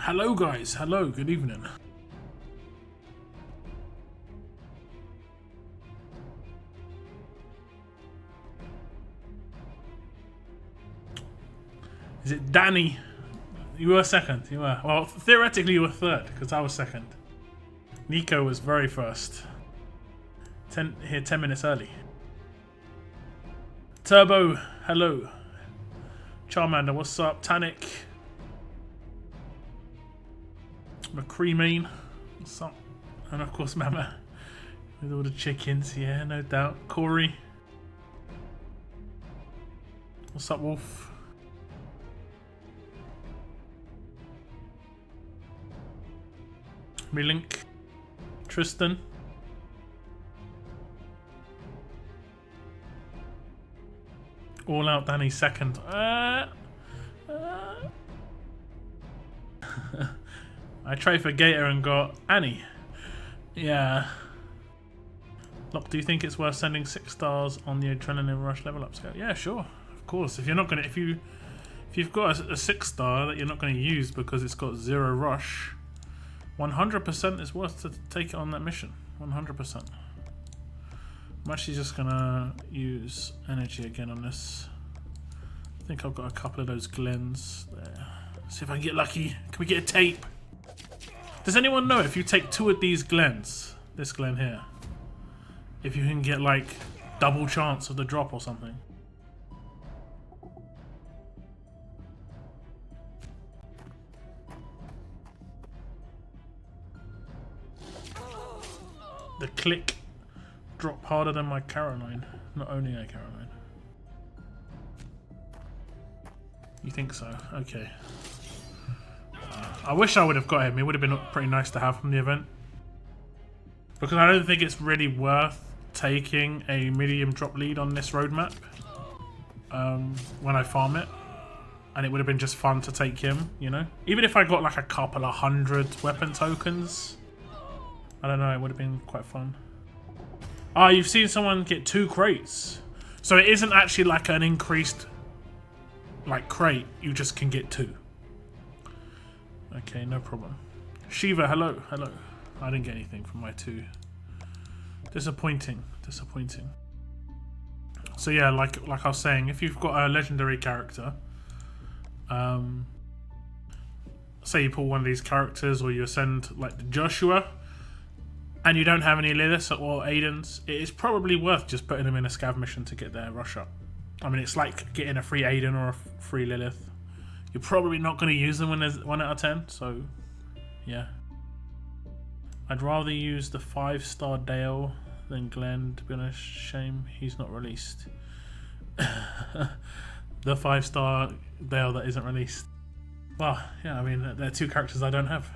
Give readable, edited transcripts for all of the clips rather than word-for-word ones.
Hello guys, hello, good evening. Is it Danny? You were second, you were. Well, theoretically you were third, because I was second. Nico was very first. 10 minutes early. Turbo, hello. Charmander, what's up? Tanic. McCreamane, what's up? And of course Mama. With all the chickens, yeah, no doubt. Corey. What's up, Wolf? Milink. Tristan. All out Danny second. I tried for Gator and got Annie. Yeah. Look, do you think it's worth sending 6 stars on the Adrenaline Rush level up scale? Yeah, sure. Of course. If you're not gonna, if you've got a 6 star that you're not going to use because it's got 0 rush, 100% is worth to take it on that mission. 100%. I'm actually just gonna use energy again on this. I think I've got a couple of those Glens there. See if I can get lucky. Can we get a tape? Does anyone know if you take 2 of these Glens, this Glen here, if you can get like double chance of the drop or something? The click drop harder than my Caroline. Not only a Caroline. You think so? Okay. I wish I would have got him. It would have been pretty nice to have from the event. Because I don't think it's really worth taking a medium drop lead on this roadmap when I farm it. And it would have been just fun to take him, you know? Even if I got like a couple of 100 weapon tokens, I don't know, it would have been quite fun. Ah, you've seen someone get 2 crates. So it isn't actually like an increased like crate, you just can get 2. Okay, no problem. Shiva, hello, hello. I didn't get anything from my 2. Disappointing, disappointing. So yeah, like I was saying, if you've got a legendary character, say you pull one of these characters or you send like the Joshua, and you don't have any Liliths or Aidens, it is probably worth just putting them in a scav mission to get their rush up. I mean, it's like getting a free Aiden or a free Lilith. You're probably not going to use them when there's 1 out of 10, so yeah. I'd rather use the 5-star Dale than Glenn, to be honest. Shame he's not released. The 5-star Dale that isn't released. Well, yeah, I mean, they're 2 characters I don't have.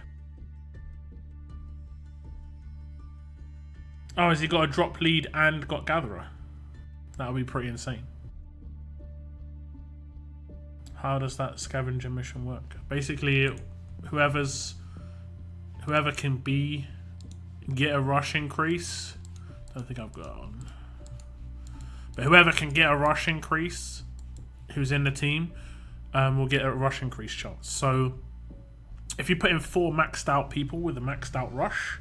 Oh, has he got a drop lead and got Gatherer? That would be pretty insane. How does that scavenger mission work? Basically, whoever can get a rush increase. Don't think I've got it on. But whoever can get a rush increase, who's in the team, will get a rush increase chance. So if you put in 4 maxed out people with a maxed out rush,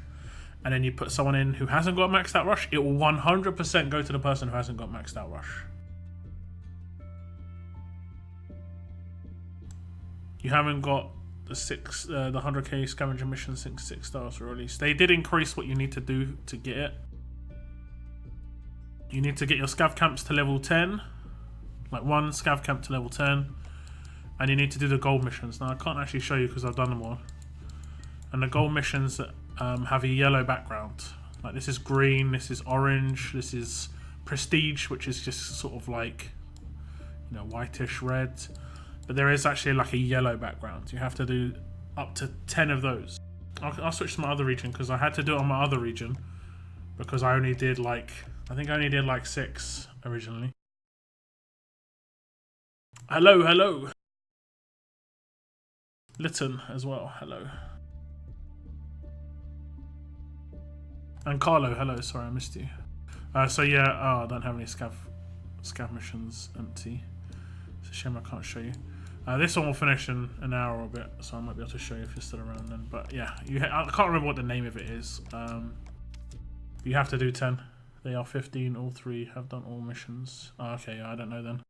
and then you put someone in who hasn't got a maxed out rush, it will 100% go to the person who hasn't got maxed out rush. You haven't got the 100k scavenger mission 6 stars released. They did increase what you need to do to get it. You need to get your scav camps to level 10, like 1 scav camp to level 10, and you need to do the gold missions. Now I can't actually show you because I've done them all. And the gold missions have a yellow background. Like this is green, this is orange, this is prestige, which is just sort of like, you know, whitish red. But there is actually like a yellow background. You have to do up to 10 of those. I'll switch to my other region because I had to do it on my other region because I only did like, I think I only did like 6 originally. Hello, hello. Lytton as well, hello. And Carlo, hello, sorry I missed you. So yeah, I don't have any scav missions empty. It's a shame I can't show you. This one will finish in an hour or a bit, so I might be able to show you if you're still around then. But yeah, I can't remember what the name of it is. You have to do 10. They are 15. All 3 have done all missions. Oh, okay, yeah, I don't know then.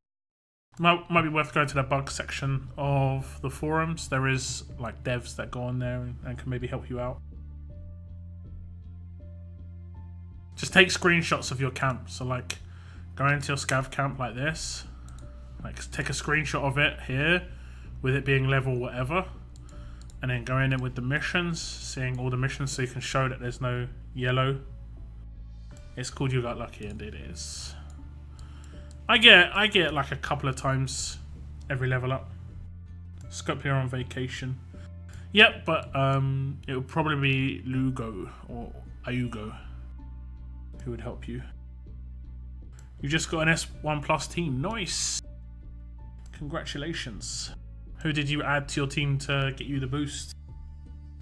Might be worth going to the bug section of the forums. There is like devs that go on there and can maybe help you out. Just take screenshots of your camp. So like, go into your scav camp like this. Like, take a screenshot of it here, with it being level whatever, and then go in it with the missions, seeing all the missions, so you can show that there's no yellow. It's called You Got Lucky, and it is. I get like a couple of times every level up. Scope here on vacation. Yep, but it would probably be Lugo or Ayugo who would help you. You just got an S1 plus team. Nice. Congratulations. Who did you add to your team to get you the boost?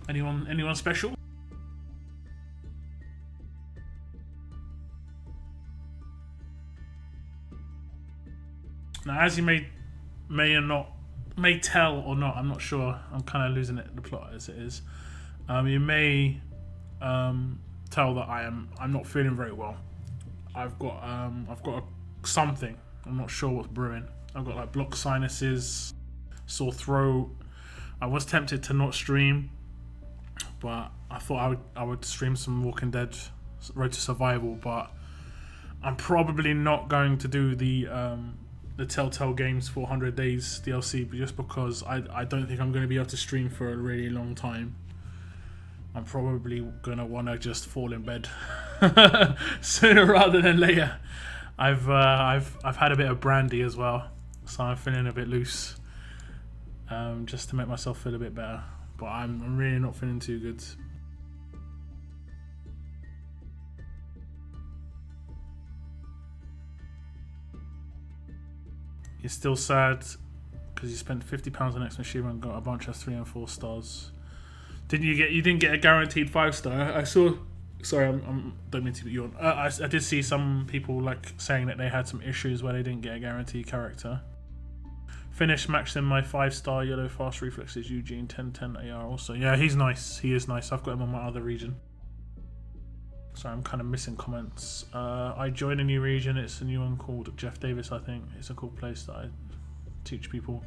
Anyone special? Now, as you may tell or not, I'm not sure. I'm kind of losing the plot as it is. You may tell that I'm not feeling very well. I've got something. I'm not sure what's brewing. I've got like blocked sinuses, sore throat. I was tempted to not stream, but I thought I would stream some Walking Dead Road to Survival, but I'm probably not going to do the Telltale Games 400 Days DLC just because I don't think I'm going to be able to stream for a really long time. I'm probably going to want to just fall in bed sooner rather than later. I've had a bit of brandy as well, so I'm feeling a bit loose, just to make myself feel a bit better. But I'm really not feeling too good. You're still sad because you spent £50 on X Machine and got a bunch of 3 and 4 stars. You didn't get a guaranteed 5-star. I saw. Sorry, don't mean to put you on. I did see some people like saying that they had some issues where they didn't get a guaranteed character. Finished maxing my 5-star yellow fast reflexes Eugene 1010 AR also. Yeah, he's nice. He is nice. I've got him on my other region. Sorry, I'm kind of missing comments. I joined a new region. It's a new one called Jeff Davis, I think. It's a cool place that I teach people.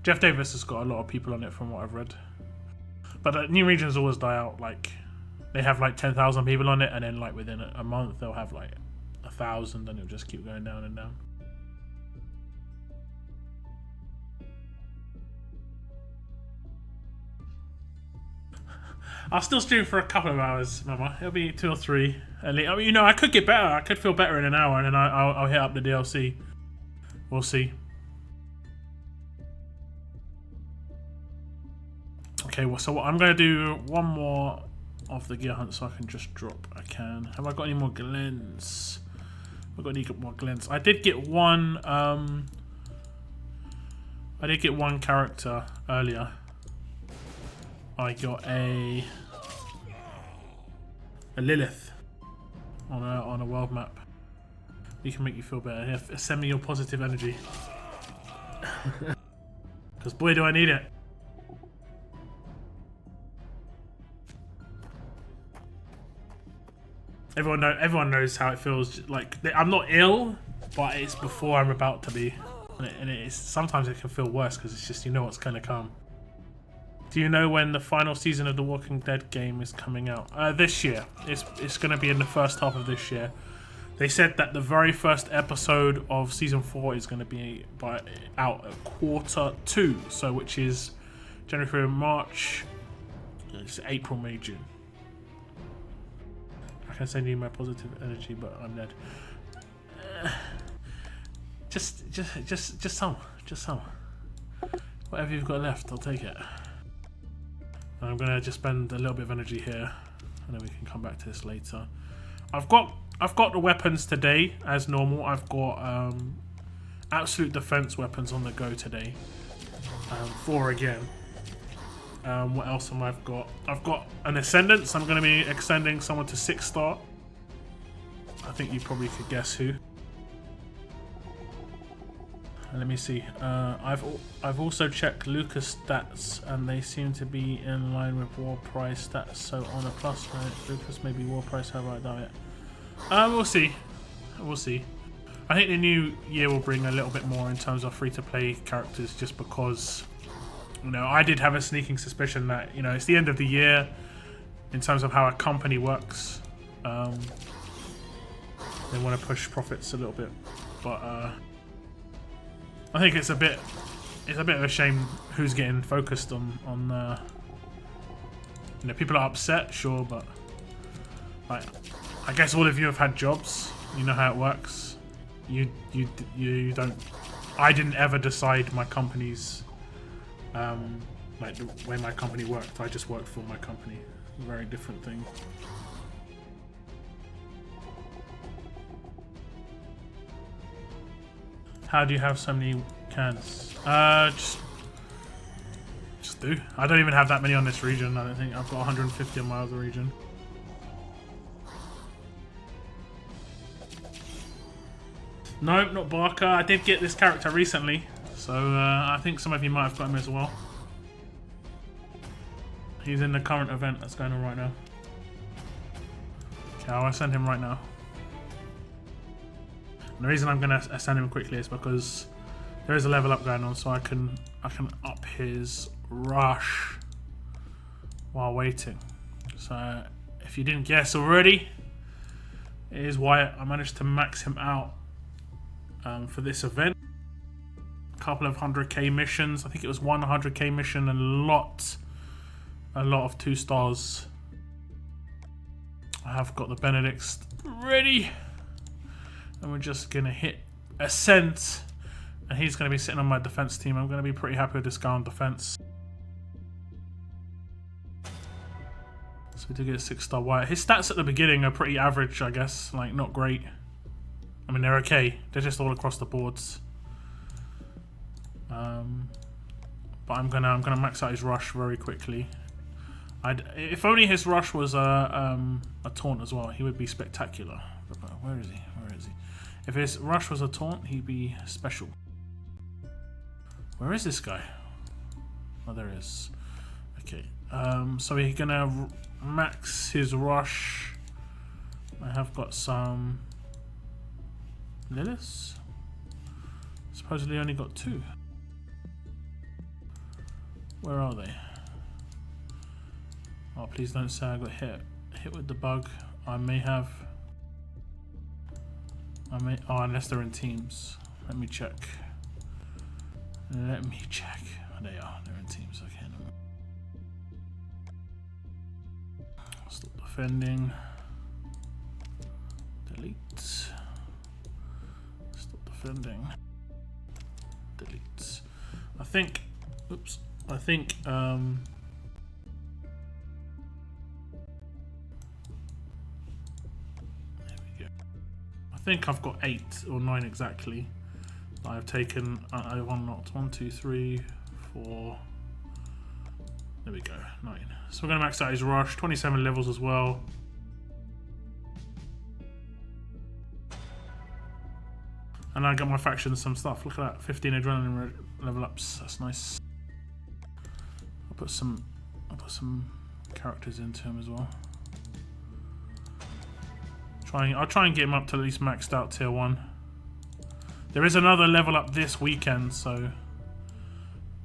Jeff Davis has got a lot of people on it from what I've read. But new regions always die out. Like, they have like 10,000 people on it, and then like within a month they'll have like 1,000, and it'll just keep going down and down. I'll still stream for a couple of hours, Mama. It'll be 2 or 3. I mean, you know, I could get better. I could feel better in an hour, and then I'll hit up the DLC. We'll see. Okay, well, so I'm going to do one more of the gear hunt so I can just drop a can. Have I got any more glens? I've got any more glens. I did get one. I did get one character earlier. I got a Lilith on a world map. You can make you feel better. Here, send me your positive energy. Because boy, do I need it. Everyone knows how it feels. Like, I'm not ill, but it's before I'm about to be, and it's sometimes it can feel worse because it's just, you know what's going to come. Do you know when the final season of the Walking Dead game is coming out? This year. It's going to be in the first half of this year. They said that the very first episode of season 4 is going to be out at Q2, so which is January, February, March. It's April, May, June. I can send you my positive energy, but I'm dead. Just some. Whatever you've got left, I'll take it. And I'm gonna just spend a little bit of energy here, and then we can come back to this later. I've got the weapons today as normal. I've got absolute defense weapons on the go today. 4 again. What else have I got? I've got an Ascendant, so I'm going to be extending someone to 6-star. I think you probably could guess who. Let me see. I've also checked Lucas stats, and they seem to be in line with War Price stats. So on a plus, right? Lucas maybe War Price. How about that? We'll see. We'll see. I think the new year will bring a little bit more in terms of free-to-play characters, just because, you know, I did have a sneaking suspicion that, you know, it's the end of the year in terms of how a company works. They want to push profits a little bit, but I think it's a bit of a shame who's getting focused on you know, people are upset, sure, but like, I guess all of you have had jobs. You know how it works. You don't. I didn't ever decide my company's like the way my company worked. I just worked for my company. Very different thing. How do you have so many cans? Just do. I don't even have that many on this region. I don't think I've got 150 on my other region. Nope, not Barker. I did get this character recently, so I think some of you might have got him as well. He's in the current event that's going on right now. Okay, I'll send him right now. And the reason I'm going to send him quickly is because there is a level up going on, so I can up his rush while waiting. So if you didn't guess already, it is Wyatt. I managed to max him out for this event. A couple of 100k missions. I think it was one 100k mission and a lot of 2 stars. I have got the Benedicts ready, and we're just gonna hit Ascent, and he's gonna be sitting on my defense team. I'm gonna be pretty happy with this guy on defense. So we did get a 6-star Wyatt. His stats at the beginning are pretty average, I guess, like not great. I mean, they're okay. They're just all across the boards. But I'm gonna max out his rush very quickly. If only his rush was a taunt as well, he would be spectacular. Where is he? Where is he? If his rush was a taunt, he'd be special. Where is this guy? Oh, there he is. Okay. So we're gonna max his rush. I have got some Liliths. Supposedly only got 2. Where are they? Oh, please don't say I got hit with the bug. I may have. Oh, unless they're in teams. Let me check. Let me check. They are. They're in teams. Okay. No. Stop defending. Delete. Stop defending. Delete. I think. Oops. I think. There we go. I think I've got 8 or 9 exactly. I've taken. I unlocked 1, 2, 3, 4. There we go. 9. So we're going to max out his rush. 27 levels as well. And I got my faction some stuff. Look at that. 15 adrenaline level ups. That's nice. I'll put some characters into him as well. I'll try and get him up to at least maxed out tier 1. There is another level up this weekend, so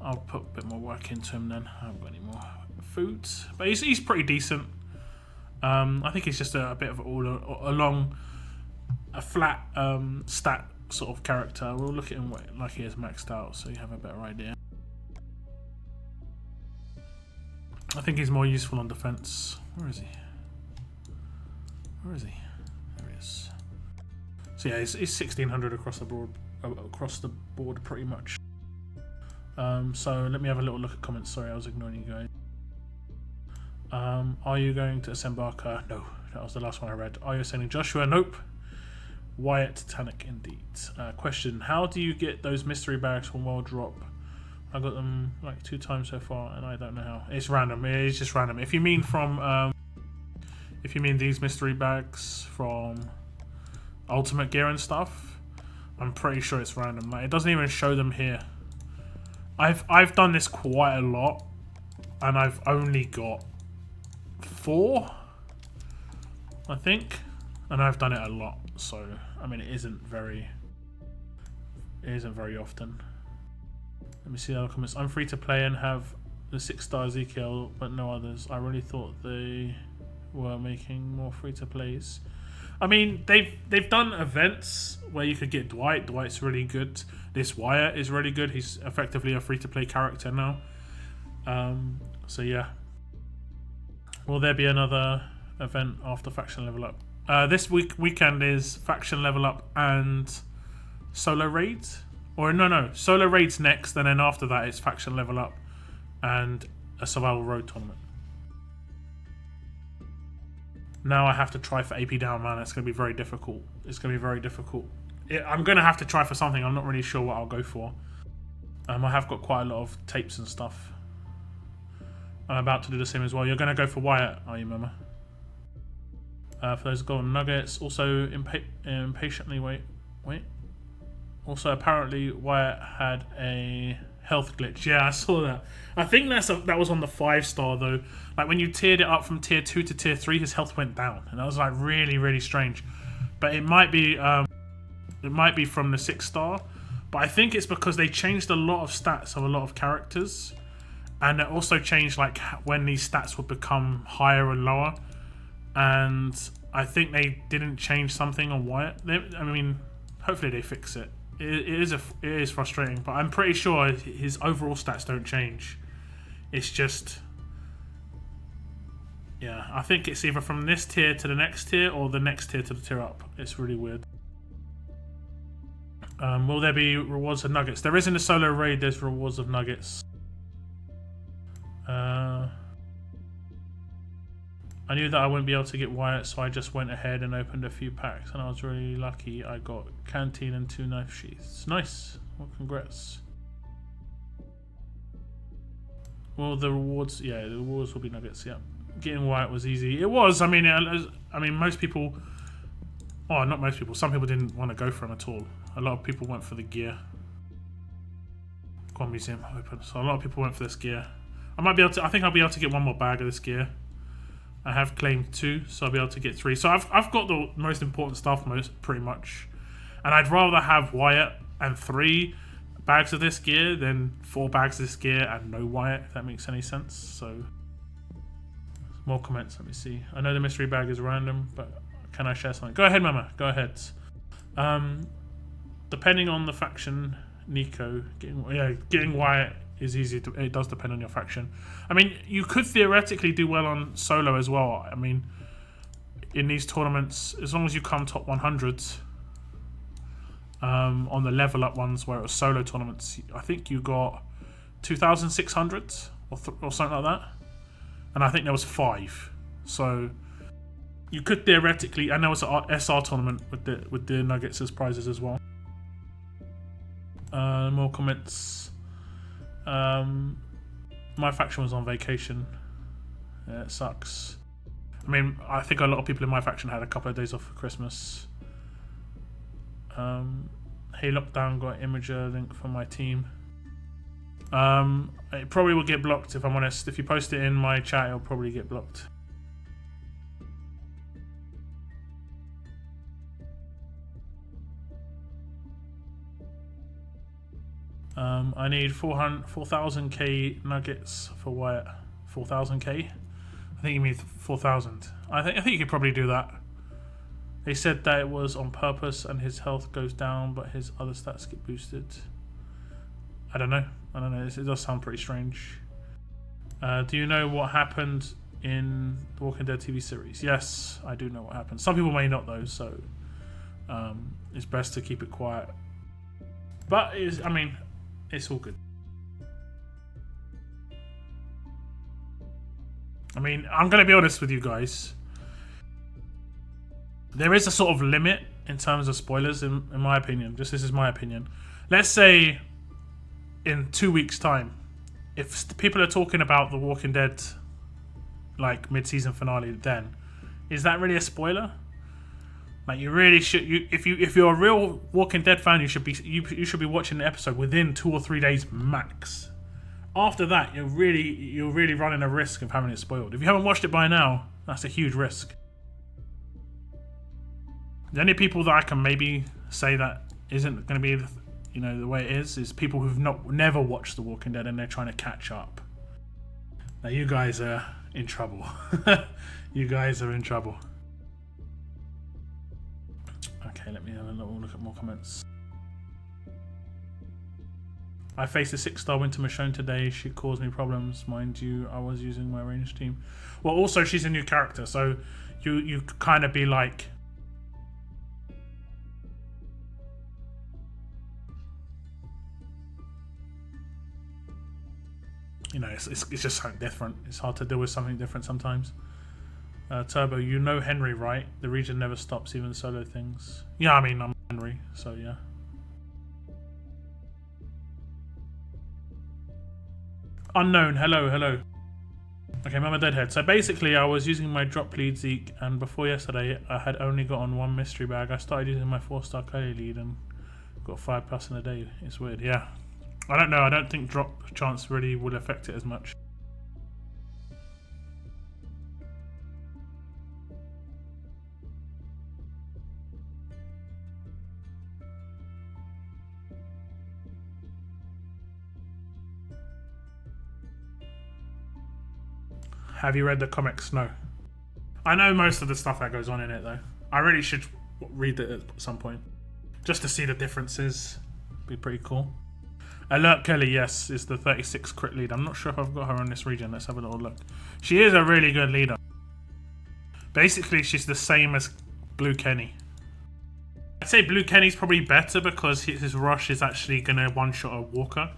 I'll put a bit more work into him then. I haven't got any more food, but he's pretty decent. I think he's just a bit of a flat stat sort of character. We'll look at him like he is maxed out, so you have a better idea. I think he's more useful on defense. Where is he? Where is he? There he is. So yeah, it's 1600 across the board, pretty much. So let me have a little look at comments. Sorry, I was ignoring you guys. Are you going to ascend Barker? No, that was the last one I read. Are you ascending Joshua? Nope. Wyatt Titanic indeed. Question: how do you get those mystery bags from World Drop? I got them like 2 times so far, and I don't know how. It's random. It's just random. If you mean from, if you mean these mystery bags from Ultimate Gear and stuff, I'm pretty sure it's random. Like, it doesn't even show them here. I've done this quite a lot, and I've only got 4, I think, and I've done it a lot. So I mean, it isn't very often. Let me see the other comments. I'm free to play and have the 6-star Ezekiel, but no others. I really thought they were making more free to plays. I mean, they've done events where you could get Dwight. Dwight's really good. This Wyatt is really good. He's effectively a free to play character now. So yeah. Will there be another event after faction level up? This weekend is faction level up and solo raids. Or no, solo raids next, and then after that it's faction level up and a survival road tournament. Now I have to try for AP down, man. It's going to be very difficult. It's going to be very difficult. I'm going to have to try for something. I'm not really sure what I'll go for. I have got quite a lot of tapes and stuff. I'm about to do the same as well. You're going to go for Wyatt, are you, Mama? For those golden nuggets. Also, impatiently wait. Also, apparently Wyatt had a health glitch. Yeah, I saw that. I think that was on the 5-star though. Like when you tiered it up from tier 2 to tier 3, his health went down, and that was like really, really strange. But it might be from the 6-star. But I think it's because they changed a lot of stats of a lot of characters, and it also changed like when these stats would become higher and lower. And I think they didn't change something on Wyatt. I mean, hopefully they fix it. It is frustrating, but I'm pretty sure his overall stats don't change. It's just, yeah, I think it's either from this tier to the next tier or the next tier to the tier up. It's really weird. Will there be rewards of nuggets? There is in the solo raid. There's rewards of nuggets. I knew that I wouldn't be able to get Wyatt, so I just went ahead and opened a few packs, and I was really lucky. I got canteen and 2 knife sheaths. Nice. Well, congrats. Well, the rewards, yeah, the rewards will be nuggets. Yeah, getting Wyatt was easy. It was. I mean, most people. Oh, not most people. Some people didn't want to go for him at all. A lot of people went for the gear. Go on, museum open. So a lot of people went for this gear. I might be able to. I think I'll be able to get 1 more bag of this gear. I have claimed 2, so I'll be able to get 3. So I've got the most important stuff, pretty much. And I'd rather have Wyatt and 3 bags of this gear than 4 bags of this gear and no Wyatt, if that makes any sense. So, more comments, let me see. I know the mystery bag is random, but can I share something? Go ahead, Mama, go ahead. Depending on the faction, Nico, getting Wyatt is easy. It does depend on your faction. I mean, you could theoretically do well on solo as well. I mean, in these tournaments, as long as you come top 100s, on the level up ones where it was solo tournaments, I think you got 2,600 or something like that. And I think there was 5. So you could theoretically, and there was an SR tournament with the nuggets as prizes as well. More comments. My faction was on vacation. Yeah, it sucks. I mean, I think a lot of people in my faction had a couple of days off for Christmas. Hey, Lockdown got Imager link for my team. It probably will get blocked if I'm honest. If you post it in my chat, it'll probably get blocked. I need 4,000k nuggets for Wyatt. 4,000k? I think you mean 4,000. I think you could probably do that. They said that it was on purpose and his health goes down, but his other stats get boosted. I don't know. It does sound pretty strange. Do you know what happened in the Walking Dead TV series? Yes, I do know what happened. Some people may not though, so it's best to keep it quiet. But it's all good. I mean, I'm going to be honest with you guys. There is a sort of limit in terms of spoilers, in my opinion. This is my opinion. Let's say in 2 weeks' time, if people are talking about The Walking Dead, like mid-season finale, then is that really a spoiler? Like you really should. If you're a real Walking Dead fan, you should be watching the episode within 2 or 3 days max. After that, you're really running a risk of having it spoiled. If you haven't watched it by now, that's a huge risk. The only people that I can maybe say that isn't going to be, the way it is people who've never watched The Walking Dead and they're trying to catch up. Now you guys are in trouble. You guys are in trouble. Okay, let me have a little look at more comments. I faced a 6-star Winter Michonne today. She caused me problems. Mind you, I was using my range team. Well, also, she's a new character, so you kind of be like... it's just something different. It's hard to deal with something different sometimes. Turbo, you know Henry, right? The region never stops, even solo things. Yeah, I mean, I'm Henry, so yeah. Unknown, hello. Okay, Mama Deadhead. So basically, I was using my drop lead Zeke, and before yesterday, I had only gotten 1 mystery bag. I started using my 4-star Kelly lead and got 5+ in a day. It's weird, yeah. I don't know. I don't think drop chance really will affect it as much. Have you read the comics? No. I know most of the stuff that goes on in it, though. I really should read it at some point. Just to see the differences. Be pretty cool. Alert Kelly, yes, is the 36 crit lead. I'm not sure if I've got her on this region. Let's have a little look. She is a really good leader. Basically, she's the same as Blue Kenny. I'd say Blue Kenny's probably better because his rush is actually going to one-shot a Walker.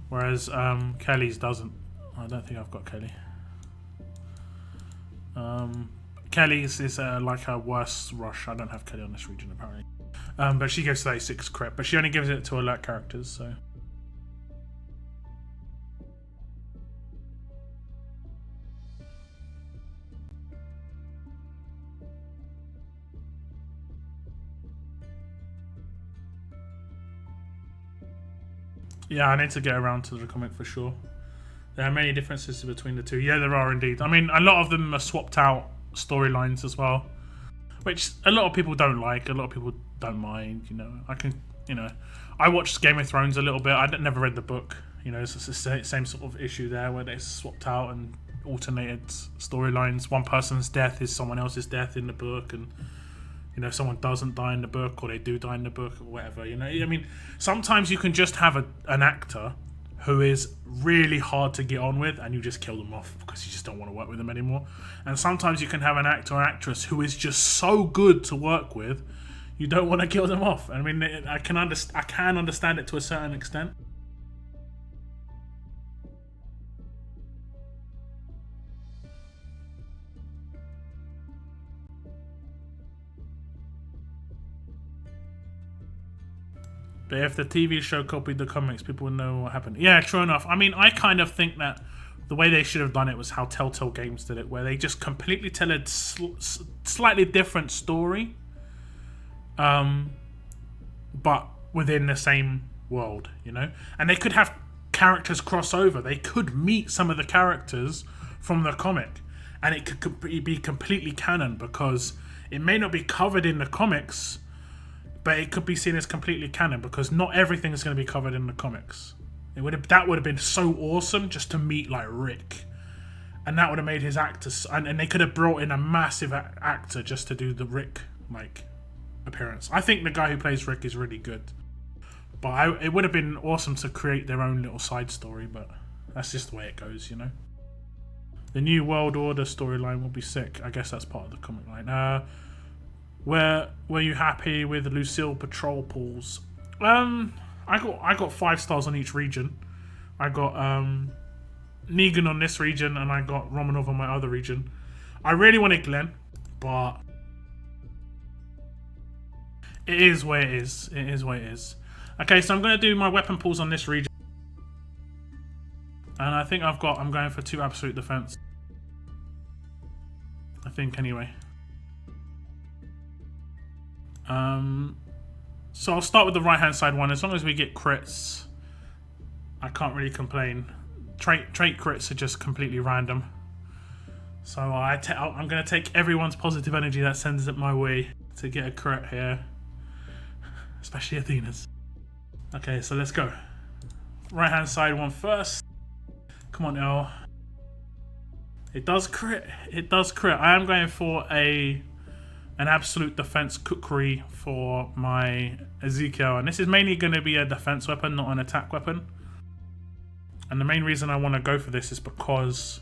Whereas Kelly's doesn't. I don't think I've got Kelly. Kelly's is like her worst rush. I don't have Kelly on this region apparently. But she gives 36 crit, but she only gives it to alert characters, so. Yeah, I need to get around to the comic for sure. There are many differences between the two. Yeah, there are indeed. I mean, a lot of them are swapped out storylines as well, which a lot of people don't like. A lot of people don't mind. I watched Game of Thrones a little bit. I never read the book. It's the same sort of issue there where they swapped out and alternated storylines. One person's death is someone else's death in the book, and someone doesn't die in the book or they do die in the book or whatever. I mean, sometimes you can just have an actor who is really hard to get on with and you just kill them off because you just don't want to work with them anymore. And sometimes you can have an actor or actress who is just so good to work with, you don't want to kill them off. I mean, I can understand it to a certain extent. But if the TV show copied the comics, people would know what happened. Yeah, true enough. I mean, I kind of think that the way they should have done it was how Telltale Games did it, where they just completely tell a slightly different story, but within the same world, And they could have characters cross over. They could meet some of the characters from the comic, and it could be completely canon because it may not be covered in the comics, but it could be seen as completely canon because not everything is going to be covered in the comics. That would have been so awesome just to meet like Rick, and that would have made his actors. And they could have brought in a massive actor just to do the Rick appearance. I think the guy who plays Rick is really good, but it would have been awesome to create their own little side story. But that's just the way it goes, The New World Order storyline will be sick. I guess that's part of the comic line. Were you happy with Lucille patrol pools? I got 5 stars on each region. I got Negan on this region, and I got Romanov on my other region. I really wanted Glenn, but it is what it is. It is what it is. Okay, so I'm gonna do my weapon pools on this region, and I think I'm going for 2 absolute defense. I think anyway. So I'll start with the right hand side one. As long as we get crits, I can't really complain. Trait crits are just completely random. So I'm going to take everyone's positive energy that sends it my way to get a crit here. Especially Athena's. Okay, so let's go. Right hand side one first. Come on, L. It does crit. It does crit. I am going for an absolute defense cookery for my Ezekiel, and this is mainly going to be a defense weapon, not an attack weapon. And the main reason I want to go for this is because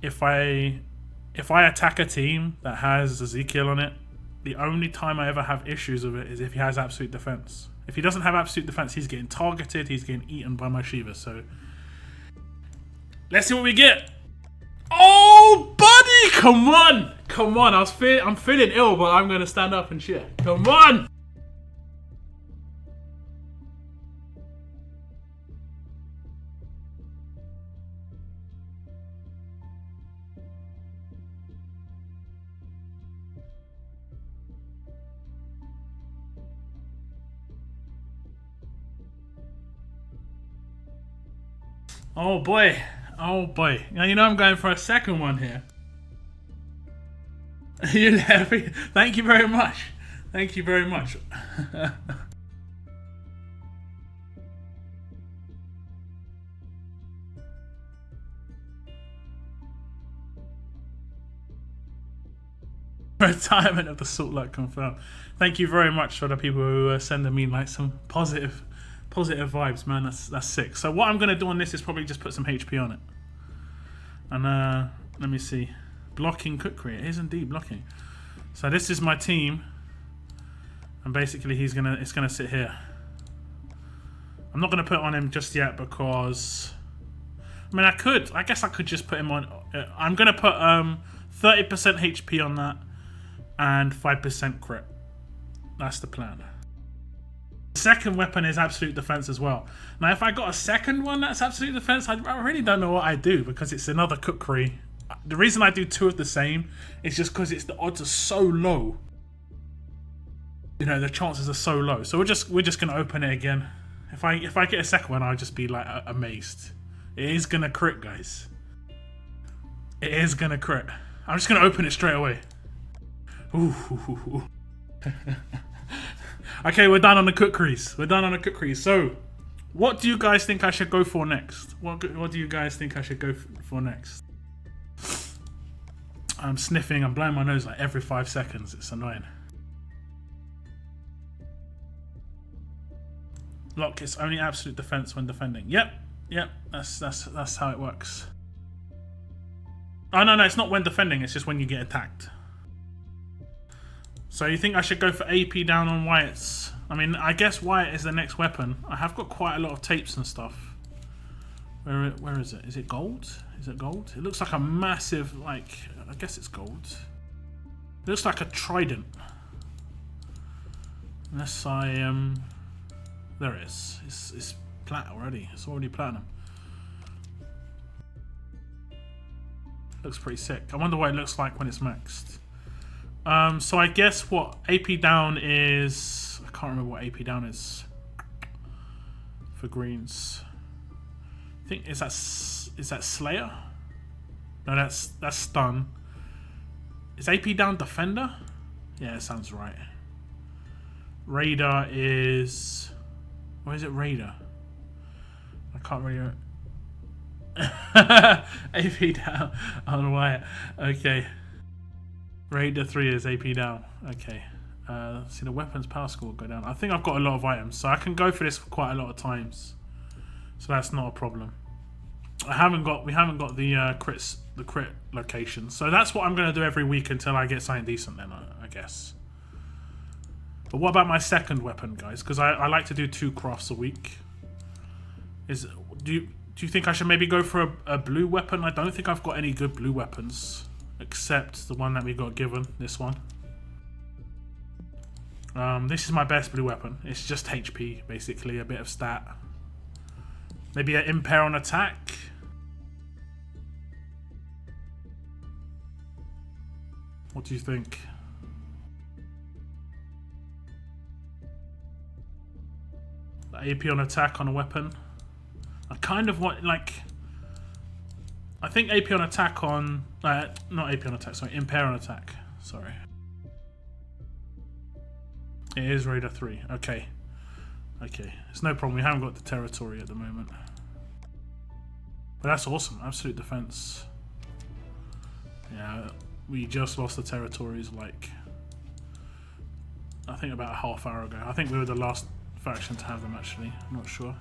if I attack a team that has Ezekiel on it, the only time I ever have issues with it is if he has absolute defense. If he doesn't have absolute defense, he's getting targeted, he's getting eaten by my Shiva. So let's see what we get. Oh, buddy, come on, come on. I'm feeling ill, but I'm gonna stand up and cheer. Come on. Oh boy, oh boy. Now you know I'm going for a second one here. Thank you very much. Thank you very much. Retirement of the Salt Light confirmed. Thank you very much for the people who are sending me like some positive vibes, man. That's sick. So what I'm gonna do on this is probably just put some HP on it. And let me see. Blocking cookery. It is indeed blocking. So this is my team, and basically it's gonna sit here. I'm not gonna put it on him just yet because I mean I guess I could just put him on. I'm gonna put 30% HP on that and 5% crit. That's the plan. Second weapon is absolute defense as well. Now if I got a second one that's absolute defense, I really don't know what I'd do because it's another cookery. The reason I do two of the same is just because the odds are so low. You know, the chances are so low. So we're just gonna open it again. If I get a second one, I'll just be like amazed. It is gonna crit, guys. It is gonna crit. I'm just gonna open it straight away. Ooh. Okay, we're done on the cookeries. We're done on the cookeries. So, what do you guys think I should go for next? What do you guys think I should go for next? I'm sniffing. I'm blowing my nose like every 5 seconds. It's annoying. Lock. It's only absolute defense when defending. Yep. That's how it works. Oh no, it's not when defending. It's just when you get attacked. So you think I should go for AP down on Wyatt's? I mean, I guess Wyatt is the next weapon. I have got quite a lot of tapes and stuff. Where is it? Is it gold? Is it gold? It looks like a massive, like, I guess it's gold. It looks like a trident. Unless there it is. It's plat already. It's already platinum. Looks pretty sick. I wonder what it looks like when it's maxed. So I guess what AP down is, I can't remember what AP down is for greens. I think is that Slayer? No, that's stun. Is AP down defender? Yeah, it sounds right. Raider is, or is it Raider? I can't really. AP down on Wyatt. Okay. Raider 3 is AP down. Okay. See, the weapons power score will go down. I think I've got a lot of items, so I can go for this for quite a lot of times. So that's not a problem. We haven't got the crit location. So that's what I'm gonna do every week until I get something decent then, I guess. But what about my second weapon, guys? Because I like to do 2 crafts a week. Do you think I should maybe go for a blue weapon? I don't think I've got any good blue weapons. Except the one that we got given, this one. This is my best blue weapon. It's just HP, basically, a bit of stat. Maybe an impair on attack. What do you think? AP on attack on a weapon. I kind of want, like... I think AP on attack on... not AP on attack, sorry. Impair on attack. Sorry. It is Raider 3. Okay. Okay. It's no problem. We haven't got the territory at the moment. But that's awesome. Absolute defense. Yeah, we just lost the territories like... I think about a half hour ago. I think we were the last faction to have them actually. I'm not sure.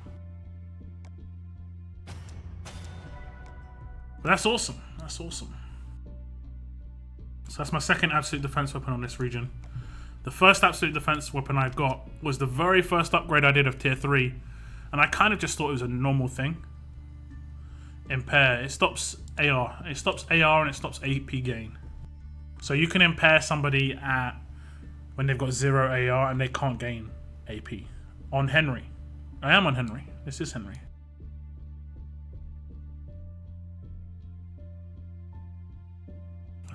But that's awesome. That's awesome. So that's my second absolute defense weapon on this region. The first absolute defense weapon I got was the very first upgrade I did of tier 3. And I kind of just thought it was a normal thing. Impair. It stops AR. It stops AR and it stops AP gain. So you can impair somebody at when they've got 0 AR and they can't gain AP. On Henry. I am on Henry. This is Henry.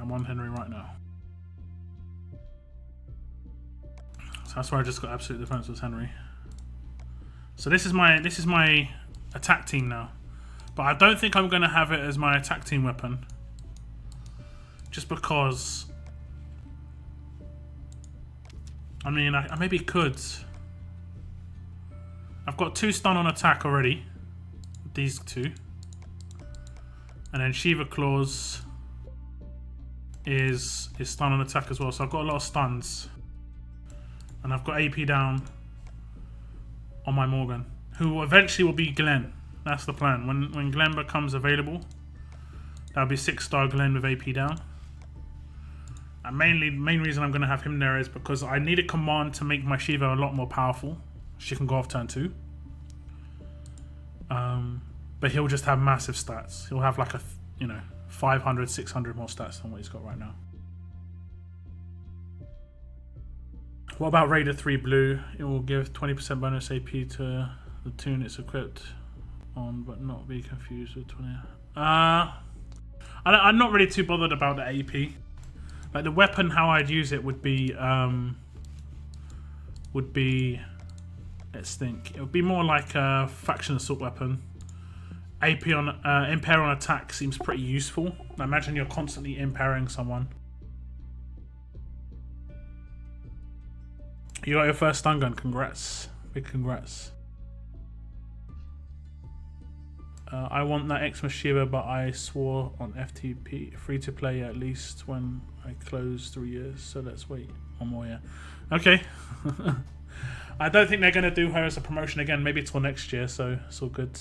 I'm on Henry right now. So that's where I just got absolute defense was Henry. So this is my attack team now. But I don't think I'm gonna have it as my attack team weapon. Just because I mean I maybe could. I've got 2 stun on attack already. These 2. And then Shiva Claws is stun on attack as well. So I've got a lot of stuns. And I've got AP down on my Morgan, who eventually will be Glenn. That's the plan. When Glenn becomes available, that'll be 6-star Glenn with AP down. And main reason I'm going to have him there is because I need a command to make my Shiva a lot more powerful. She can go off turn 2. But he'll just have massive stats. He'll have like a, 500, 600 more stats than what he's got right now. What about Raider 3 Blue? It will give 20% bonus AP to the tune it's equipped on, but not be confused with 20. I'm not really too bothered about the AP. Like the weapon, how I'd use it would be, let's think. It would be more like a faction assault weapon. AP on impair on attack seems pretty useful. Now imagine you're constantly impairing someone. You got your first stun gun. Congrats, big congrats. I want that Xmas Shiva, but I swore on FTP free to play at least when I close 3 years. So let's wait 1 more year. Okay. I don't think they're going to do her as a promotion again. Maybe till next year. So it's all good.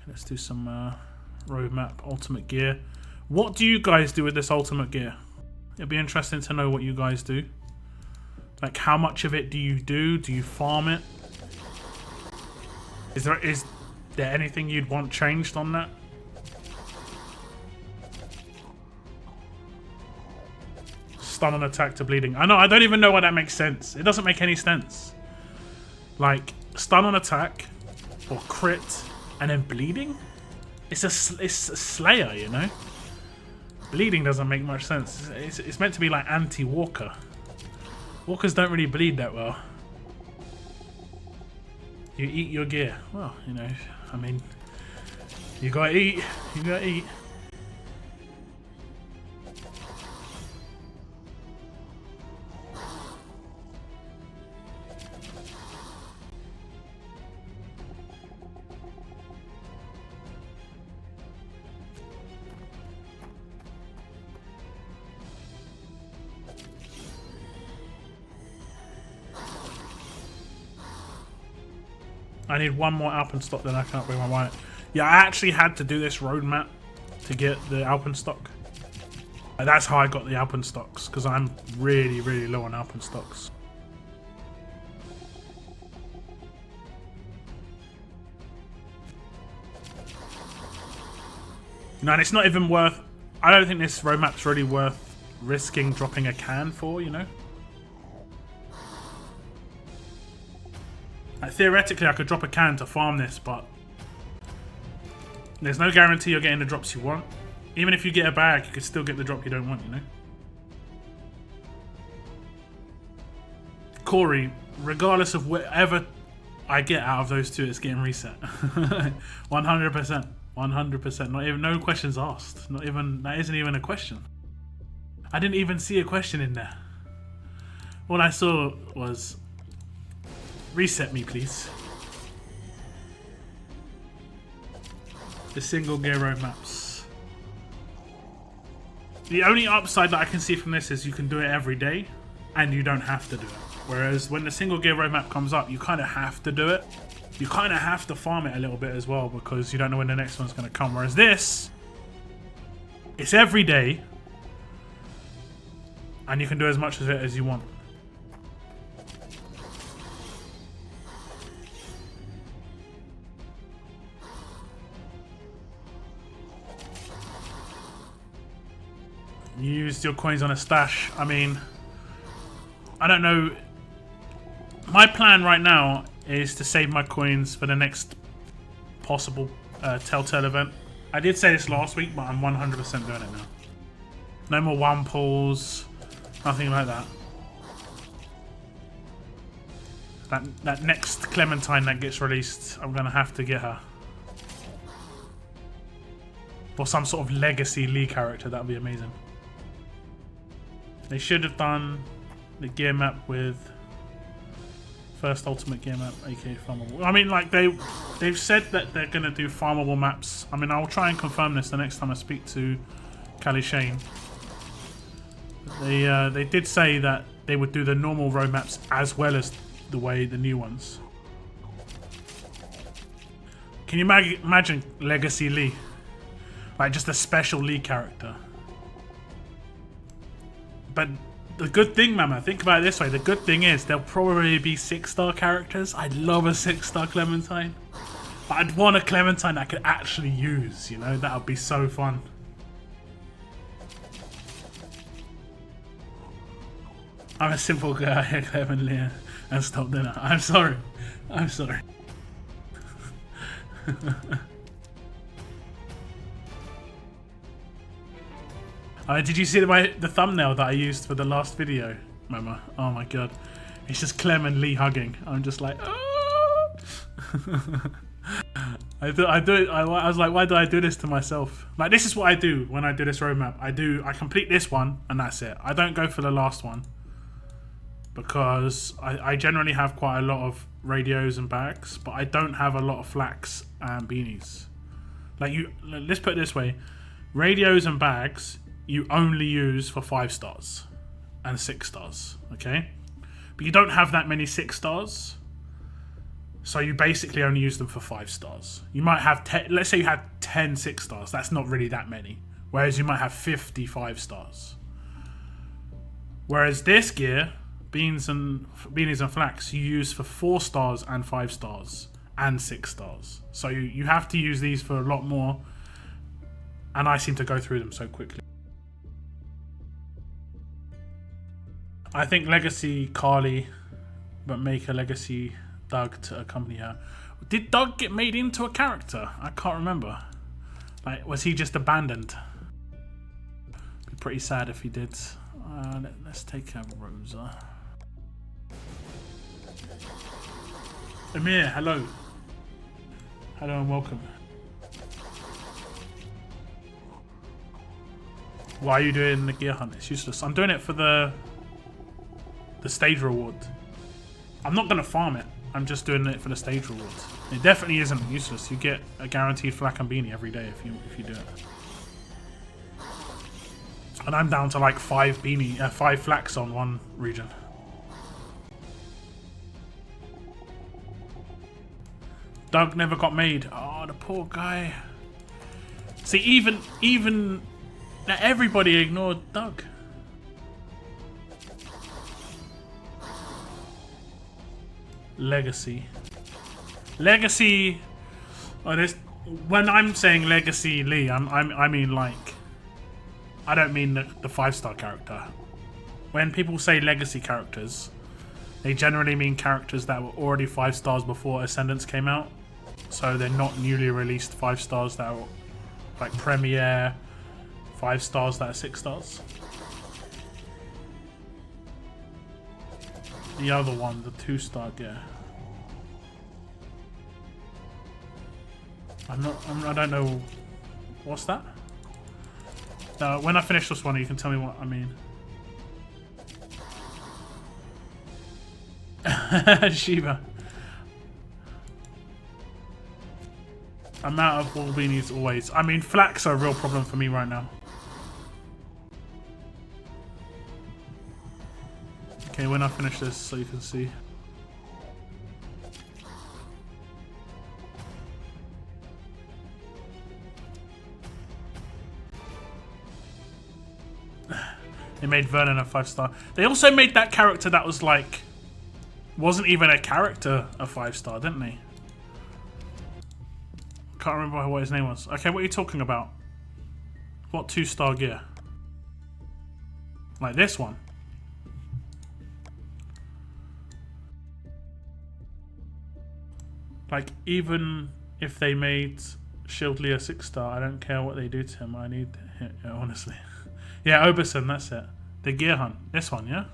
Let's do some roadmap ultimate gear. What do you guys do with this ultimate gear? It'd be interesting to know what you guys do. Like, how much of it do you do? Do you farm it? Is there anything you'd want changed on that? Stun on attack to bleeding. I know, I don't even know why that makes sense. It doesn't make any sense. Like, stun on attack or crit and then bleeding? It's a slayer, you know? Bleeding doesn't make much sense. It's meant to be like anti-walker. Walkers don't really bleed that well. You eat your gear. Well, I mean, you gotta eat. You gotta eat. I need 1 more alpenstock, then I can upgrade my wine. Yeah, I actually had to do this roadmap to get the alpenstock. That's how I got the alpenstocks, because I'm really, really low on alpenstocks. And it's not even worth... I don't think this roadmap's really worth risking dropping a can for, Like, theoretically, I could drop a can to farm this, but there's no guarantee you're getting the drops you want. Even if you get a bag, you could still get the drop you don't want, you know? Corey, regardless of whatever I get out of those two, it's getting reset. 100%. 100%. Not even, no questions asked. Not even, that isn't even a question. I didn't even see a question in there. All I saw was, reset me, please. The single gear road maps. The only upside that I can see from this is you can do it every day and you don't have to do it. Whereas when the single gear road map comes up, you kind of have to do it. You kind of have to farm it a little bit as well because you don't know when the next one's going to come. Whereas this, it's every day and you can do as much of it as you want. You used your coins on a stash. I mean, I don't know. My plan right now is to save my coins for the next possible Telltale event. I did say this last week, but I'm 100% doing it now. No more one pulls, nothing like that. That next Clementine that gets released, I'm gonna have to get her. Or some sort of legacy Lee character, that would be amazing. They should have done the gear map with first ultimate gear map, aka farmable. I mean, like they've said that they're gonna do farmable maps. I mean, I'll try and confirm this the next time I speak to Callie Shane. They did say that they would do the normal road maps as well as the new ones. Can you imagine Legacy Lee? Like just a special Lee character. But the good thing, Mama, think about it this way. The good thing is there'll probably be 6-star characters. I'd love a 6-star Clementine. But I'd want a Clementine that I could actually use, you know? That would be so fun. I'm a simple guy, Clement Lear, and stop dinner. I'm sorry. I'm sorry. Did you see the thumbnail that I used for the last video, Mama? Oh my god. It's just Clem and Lee hugging. I'm just like, oh! I was like, why do I do this to myself? Like, this is what I do when I do this roadmap. I complete this one and that's it. I don't go for the last one. Because I generally have quite a lot of radios and bags, but I don't have a lot of flax and beanies. Like let's put it this way. Radios and bags, you only use for 5 stars and 6 stars, okay? But you don't have that many 6 stars, so you basically only use them for 5 stars. You might have, let's say you had 10 6 stars, that's not really that many. Whereas you might have 55 stars. Whereas this gear, beanies and flax, you use for 4 stars and 5 stars and 6 stars. So you have to use these for a lot more, and I seem to go through them so quickly. I think Legacy Carly, but make a Legacy Doug to accompany her. Did Doug get made into a character? I can't remember. Like, was he just abandoned? Be pretty sad if he did. Let's take a Rosa. Amir, hello. Hello and welcome. Why are you doing the gear hunt? It's useless. I'm doing it for the stage reward. I'm not going to farm it. I'm just doing it for the stage reward. It definitely isn't useless. You get a guaranteed flak and beanie every day if you do it. And I'm down to like 5 flax on one region. Doug never got made. Oh, the poor guy. See, even everybody ignored Doug. Legacy. Oh, when I'm saying Legacy Lee, I mean like, I don't mean the 5-star character. When people say legacy characters, they generally mean characters that were already 5 stars before Ascendance came out. So they're not newly released 5 stars that are like premiere, 5 stars that are 6 stars. The other one, the 2-star gear. I don't know. What's that? No, when I finish this one, you can tell me what I mean. Shiva. I'm out of all beanies always. I mean, flaks are a real problem for me right now. Okay, when I finish this, so you can see. They made Vernon a 5-star. They also made that character that was like... wasn't even a character a 5-star, didn't they? Can't remember what his name was. Okay, what are you talking about? What 2-star gear? Like this one? Like, even if they made Shieldly a 6-star, I don't care what they do to him. I need him, honestly. Yeah, Oberson, that's it. The gear hunt. This one, yeah?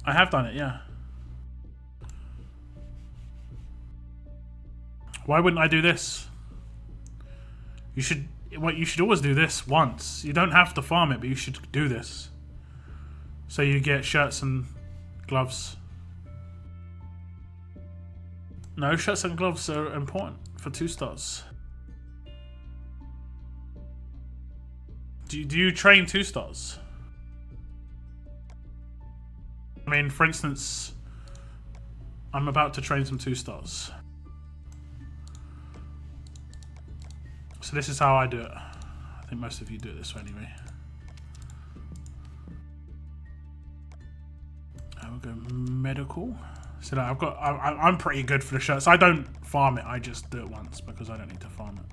I have done it, yeah. Why wouldn't I do this? You should always do this once. You don't have to farm it, but you should do this. So you get shirts and gloves. No, shirts and gloves are important for 2 stars. Do you train 2 stars? I mean, for instance, I'm about to train some 2 stars. So this is how I do it. I think most of you do it this way anyway. I will go medical. So now I'm pretty good for the shirts. I don't farm it. I just do it once because I don't need to farm it.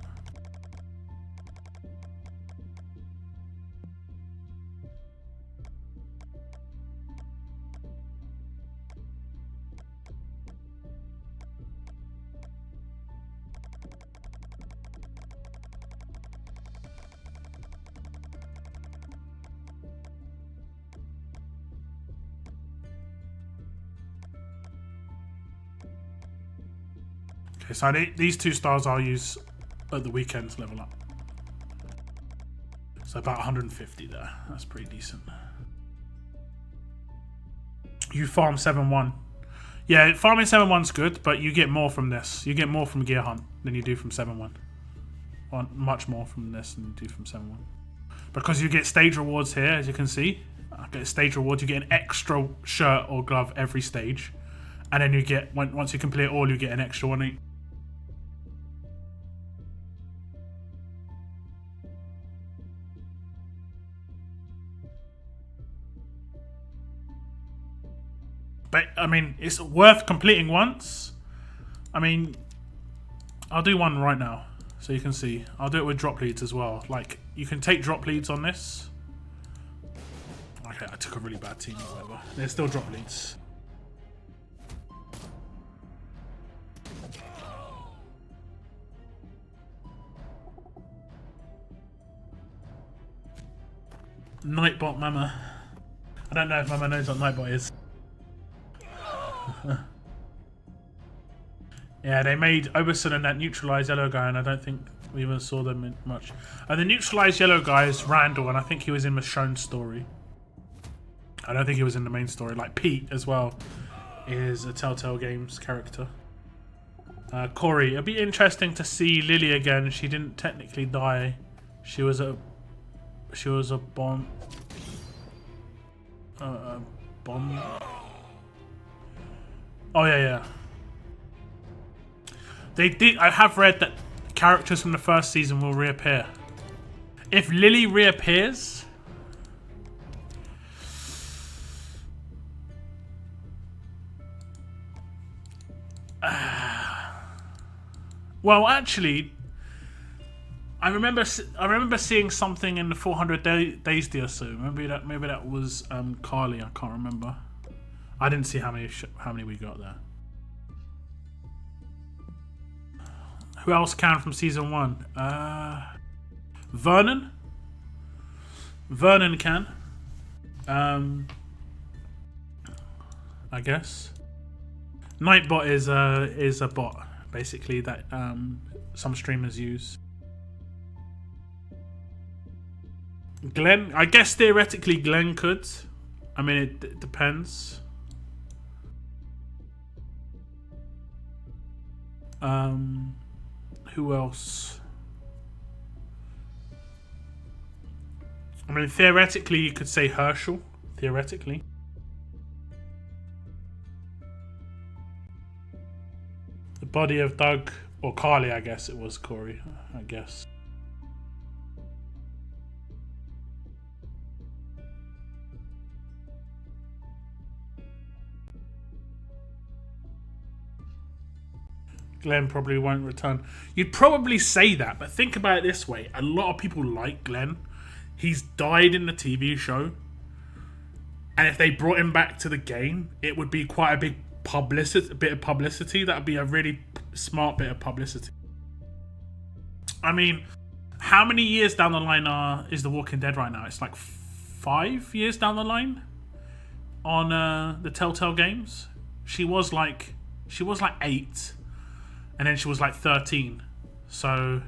Okay, so these 2 stars I'll use at the weekend to level up. So about 150 there. That's pretty decent. You farm 7-1. Yeah, farming 7-1's good, but you get more from this. You get more from Gear Hunt than you do from 7-1. Well, much more from this than you do from 7-1. Because you get stage rewards here, as you can see. I get a stage reward. You get an extra shirt or glove every stage. And then you get, once you complete all, you get an extra one each. But, I mean, it's worth completing once. I mean, I'll do one right now, so you can see. I'll do it with drop leads as well. Like, you can take drop leads on this. Okay, I took a really bad team or whatever. There's still drop leads. Nightbot Mama. I don't know if Mama knows what Nightbot is. Yeah, they made Oberson and that neutralized yellow guy, and I don't think we even saw them in much. The neutralized yellow guy is Randall, and I think he was in Michonne's story. I don't think he was in the main story. Like Pete as well is a Telltale Games character. Corey, it'll be interesting to see Lily again. She didn't technically die. She was a bomb. Bomb. Oh yeah. They did. I have read that characters from the first season will reappear. If Lily reappears, well, actually, I remember seeing something in the 400 Days DLC. Maybe that was Carly. I can't remember. I didn't see how many we got there. Who else can from season 1? Vernon. Vernon can. I guess. Nightbot is a bot basically that some streamers use. Glenn, I guess theoretically Glenn could. I mean, it depends. Who else? I mean, theoretically, you could say Herschel. Theoretically. The body of Doug, or Carly, I guess it was Corey, I guess. Glenn probably won't return. You'd probably say that, but think about it this way. A lot of people like Glenn. He's died in the TV show. And if they brought him back to the game, it would be quite a big bit of publicity. That would be a really smart bit of publicity. I mean, how many years down the line is The Walking Dead right now? It's like 5 years down the line on the Telltale games. She was like 8. And then she was like 13. So...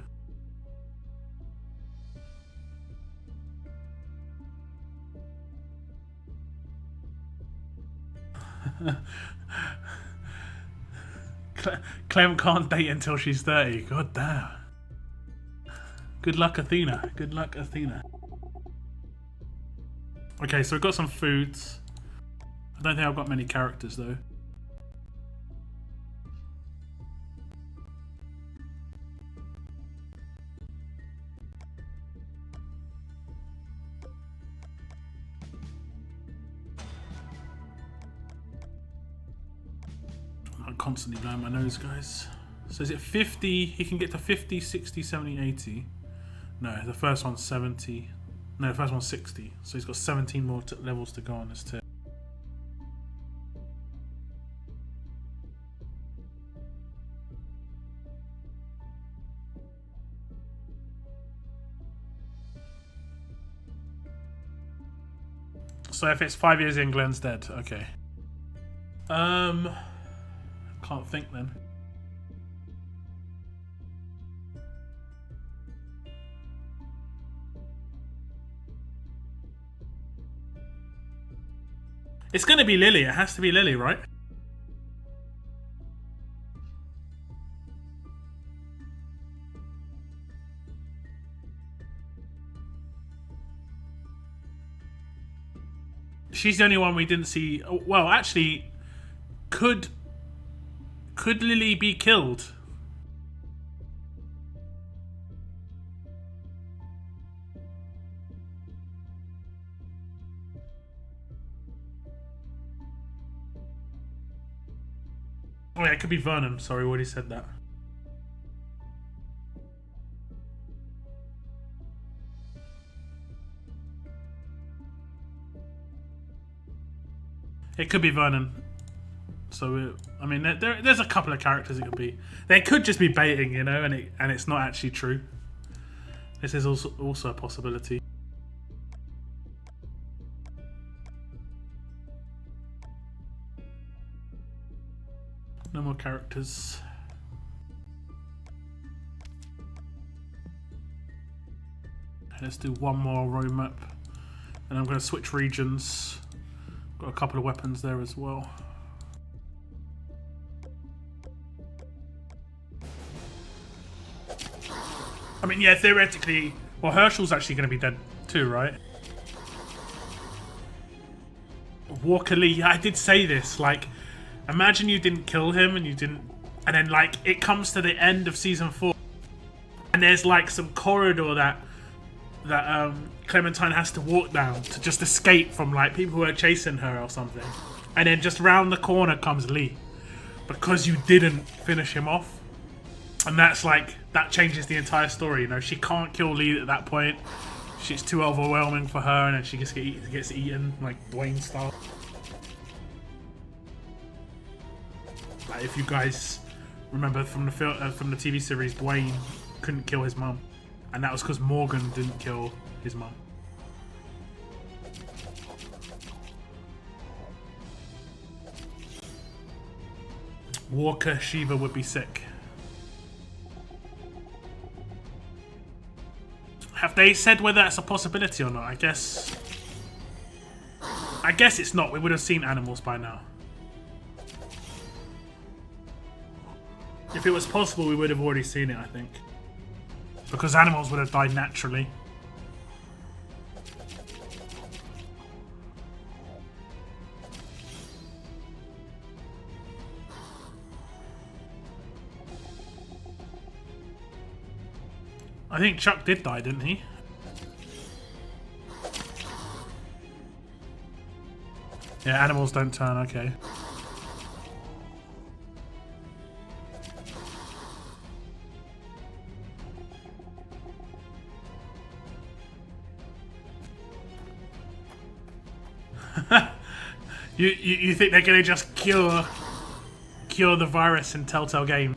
Clem can't date until she's 30. God damn. Good luck, Athena. Good luck, Athena. Okay, so we've got some foods. I don't think I've got many characters, though. I'm constantly blowing my nose, guys. So is it 50? He can get to 50, 60, 70, 80. No, the first one's 70. No, the first one's 60. So he's got 17 more levels to go on this tier. So if it's 5 years in, Glenn's dead. Okay. Can't think then. It's gonna be Lily. It has to be Lily, right? She's the only one we didn't see. Well, actually, could Lily be killed? Oh yeah, it could be Vernon. Sorry, already said that. It could be Vernon. So, I mean, there's a couple of characters it could be. They could just be baiting, you know, and it's not actually true. This is also a possibility. No more characters. Let's do one more road map. And I'm going to switch regions. Got a couple of weapons there as well. I mean, yeah, theoretically... Well, Herschel's actually going to be dead too, right? Walker Lee, yeah, I did say this, like... Imagine you didn't kill him and you didn't... And then, like, it comes to the end of Season 4. And there's, like, some corridor that Clementine has to walk down to just escape from, like, people who are chasing her or something. And then just round the corner comes Lee. Because you didn't finish him off. And that's, like... That changes the entire story, you know? She can't kill Lee at that point. It's too overwhelming for her, and then she just gets eaten, like Dwayne style. Like, if you guys remember from the TV series, Dwayne couldn't kill his mum. And that was because Morgan didn't kill his mum. Walker Shiva would be sick. Have they said whether that's a possibility or not? I guess it's not. We would have seen animals by now. If it was possible, we would have already seen it, I think. Because animals would have died naturally. I think Chuck did die, didn't he? Yeah, animals don't turn, okay. You think they're gonna just cure the virus in Telltale Game?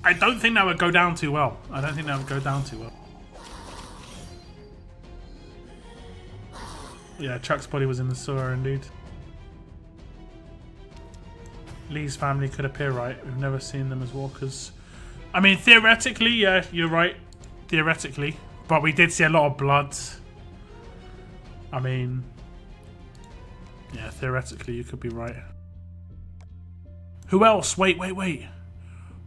I don't think that would go down too well. Yeah, Chuck's body was in the sewer, indeed. Lee's family could appear, right? We've never seen them as walkers. I mean, theoretically, yeah, you're right. Theoretically. But we did see a lot of blood. I mean... yeah, theoretically, you could be right. Who else? Wait.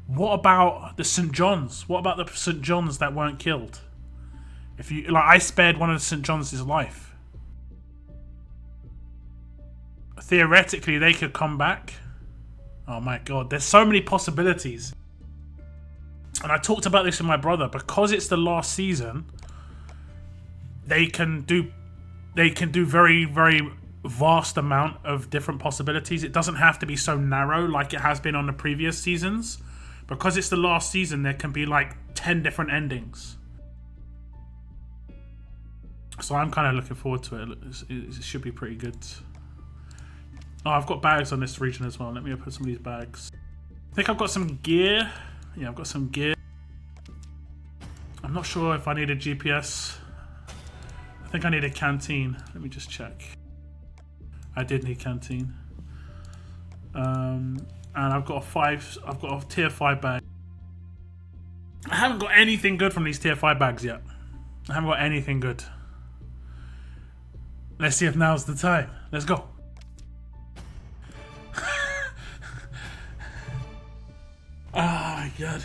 What about the St. John's? What about the St. John's that weren't killed? If you like, I spared one of the St. John's life. Theoretically, they could come back. Oh my god, there's so many possibilities. And I talked about this with my brother. Because it's the last season, they can do very, very vast amount of different possibilities. It doesn't have to be so narrow like it has been on the previous seasons. Because it's the last season, there can be like 10 different endings. So I'm kind of looking forward to it. It should be pretty good. Oh, I've got bags on this region as well. Let me open some of these bags. I think I've got some gear. Yeah, I've got some gear. I'm not sure if I need a GPS. I think I need a canteen. Let me just check. I did need canteen. And I've got a tier 5 bag. I haven't got anything good from these tier 5 bags yet. I haven't got anything good. Let's see if now's the time. Let's go. Oh my god.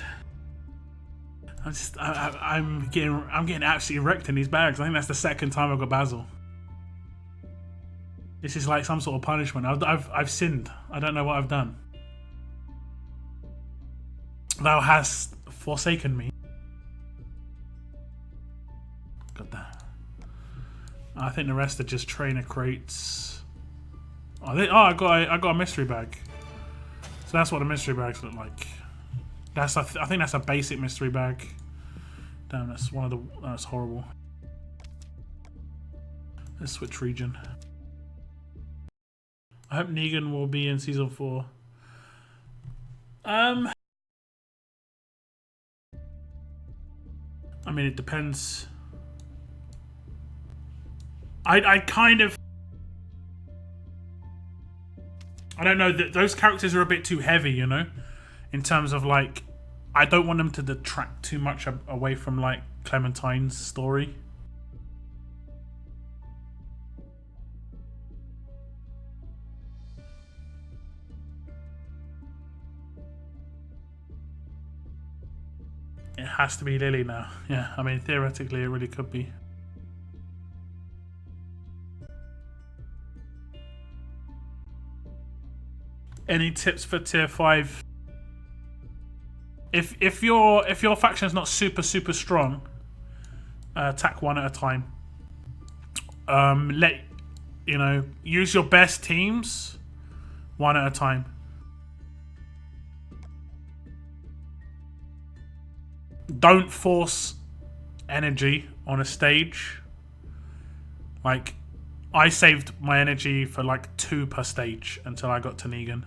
I'm getting absolutely wrecked in these bags. I think that's the second time I've got Basil. This is like some sort of punishment. I've sinned. I don't know what I've done. Thou hast forsaken me. Got that. I think the rest are just trainer crates. Oh, I got a mystery bag. So that's what the mystery bags look like. I think that's a basic mystery bag. Damn, that's one of the. That's horrible. Let's switch region. I hope Negan will be in season 4. I mean, it depends. I kind of... I don't know, those characters are a bit too heavy, you know? In terms of, like... I don't want them to detract too much away from, like, Clementine's story. It has to be Lily now. Yeah, I mean, theoretically, it really could be. Any tips for tier 5? If your faction is not super strong, attack one at a time. Use your best teams one at a time. Don't force energy on a stage. Like, I saved my energy for like 2 per stage until I got to Negan.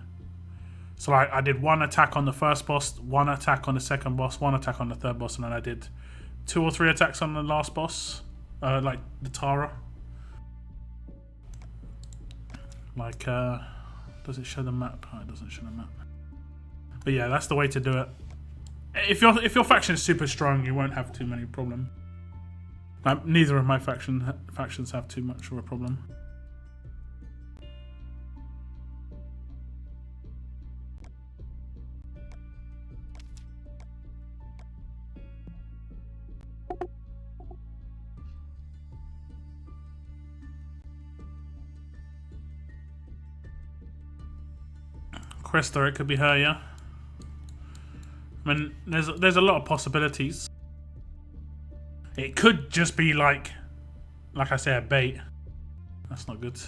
So I did 1 attack on the first boss, 1 attack on the second boss, 1 attack on the third boss, and then I did 2 or 3 attacks on the last boss, like the Tara. Like, does it show the map? Oh, it doesn't show the map. But yeah, that's the way to do it. If your faction is super strong, you won't have too many problems. Like, neither of my factions have too much of a problem. Krista, it could be her, yeah. I mean, there's a lot of possibilities. It could just be like I say, a bait. That's not good.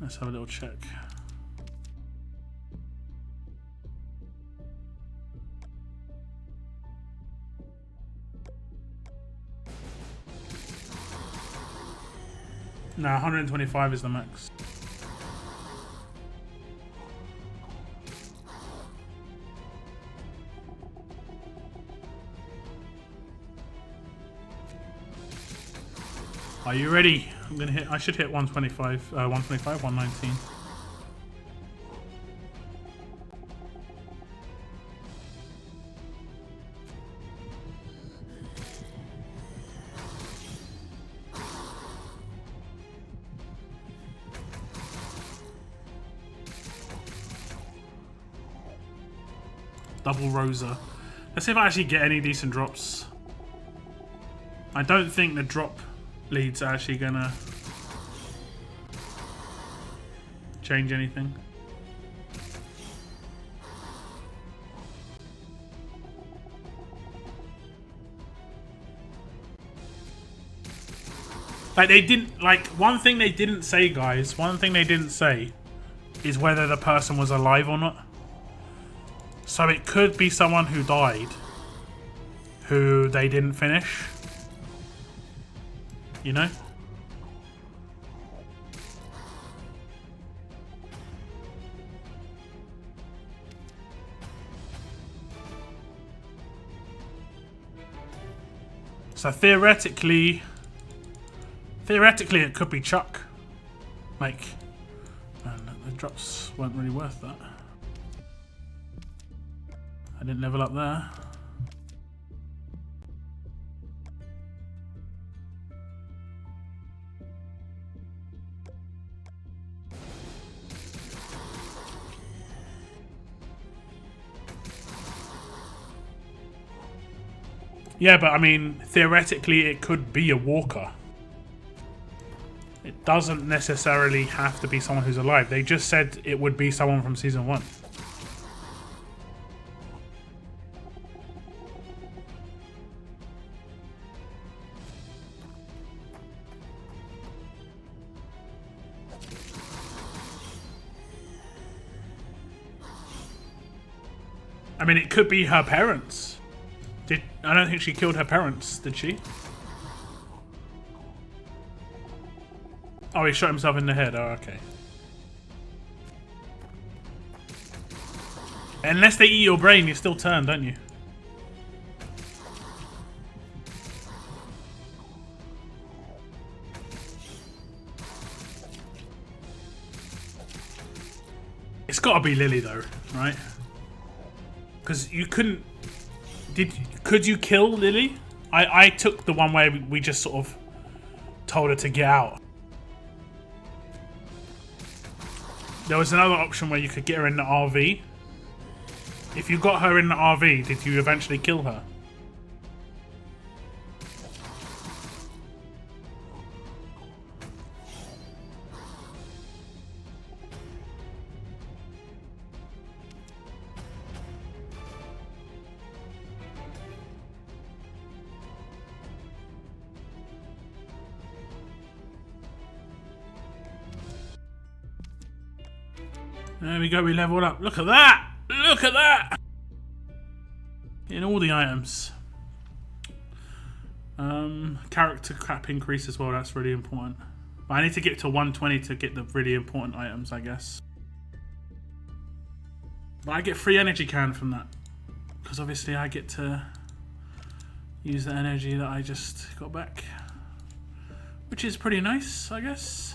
Let's have a little check. No, 125 is the max. Are you ready? I'm gonna hit. I should hit 125. 125, 119. Double Rosa. Let's see if I actually get any decent drops. I don't think the drop leads are actually gonna change anything. Like, they didn't, like, one thing they didn't say, guys, one thing they didn't say is whether the person was alive or not. So it could be someone who died, who they didn't finish. You know? So theoretically it could be Chuck. Like, man, the drops weren't really worth that. I didn't level up there. Yeah, but I mean, theoretically it could be a walker. It doesn't necessarily have to be someone who's alive. They just said it would be someone from Season 1. I mean, it could be her parents. I don't think she killed her parents, did she? Oh, he shot himself in the head. Oh, okay. Unless they eat your brain, you still turn, don't you? It's got to be Lily, though, right? Because you couldn't... Could you kill Lily? I took the one where we just sort of told her to get out. There was another option where you could get her in the RV. If you got her in the RV, did you eventually kill her? There we go, we leveled up. Look at that! Look at that! In all the items. Character cap increase as well, that's really important. But I need to get to 120 to get the really important items, I guess. But I get free energy can from that. Because obviously I get to use the energy that I just got back, which is pretty nice, I guess.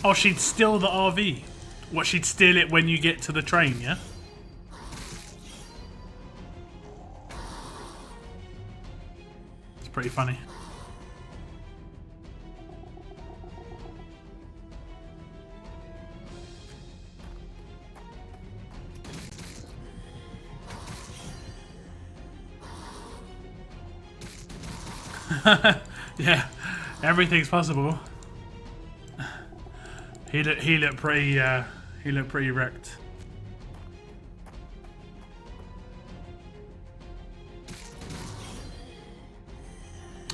Oh, she'd steal the RV. What, she'd steal it when you get to the train, yeah? It's pretty funny. Yeah, everything's possible. He looked pretty wrecked.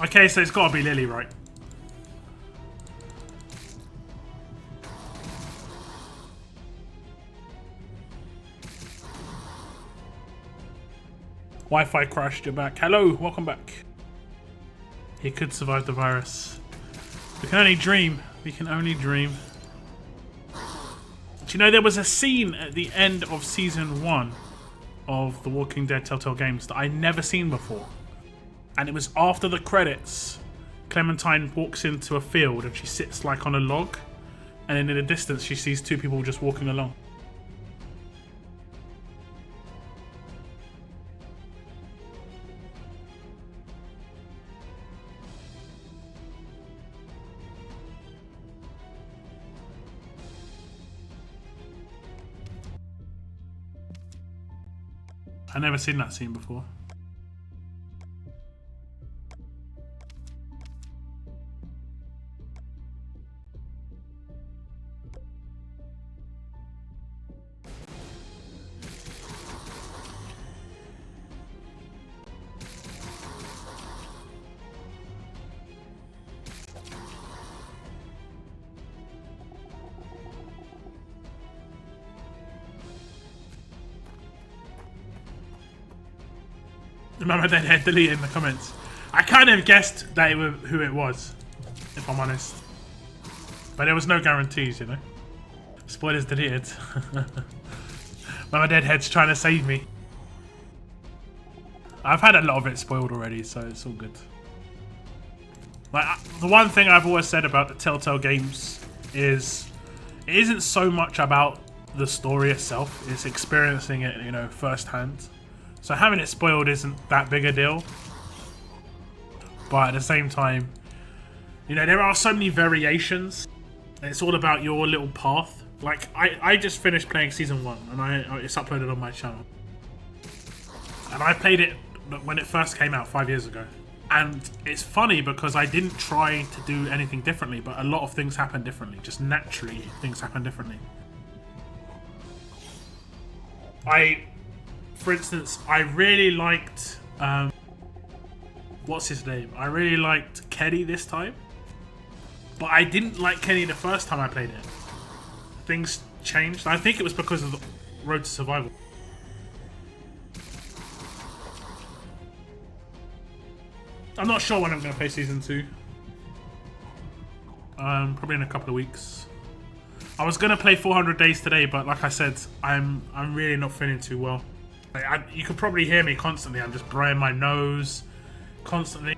Okay, so it's got to be Lily, right? Wi-Fi crashed. You're back. Hello, welcome back. He could survive the virus. We can only dream. We can only dream. Do you know there was a scene at the end of season 1 of The Walking Dead Telltale Games that I'd never seen before, and it was after the credits. Clementine walks into a field and she sits like on a log, and then in the distance she sees two people just walking along. I've never seen that scene before. Remember they had delete in the comments. I kind of guessed that who it was, if I'm honest. But there was no guarantees, you know. Spoilers deleted. Mama Deadhead's trying to save me. I've had a lot of it spoiled already, so it's all good. Like, the one thing I've always said about the Telltale games is it isn't so much about the story itself, it's experiencing it, you know, firsthand. So having it spoiled isn't that big a deal. But at the same time, you know, there are so many variations. And it's all about your little path. Like, I just finished playing Season 1 and it's uploaded on my channel. And I played it when it first came out 5 years ago. And it's funny because I didn't try to do anything differently, but a lot of things happen differently. Just naturally, things happen differently. For instance, I really liked, what's his name? I really liked Kenny this time. But I didn't like Kenny the first time I played it. Things changed. I think it was because of the Road to Survival. I'm not sure when I'm going to play Season 2. Probably in a couple of weeks. I was going to play 400 Days today, but like I said, I'm really not feeling too well. Like, you could probably hear me constantly. I'm just blowing my nose constantly.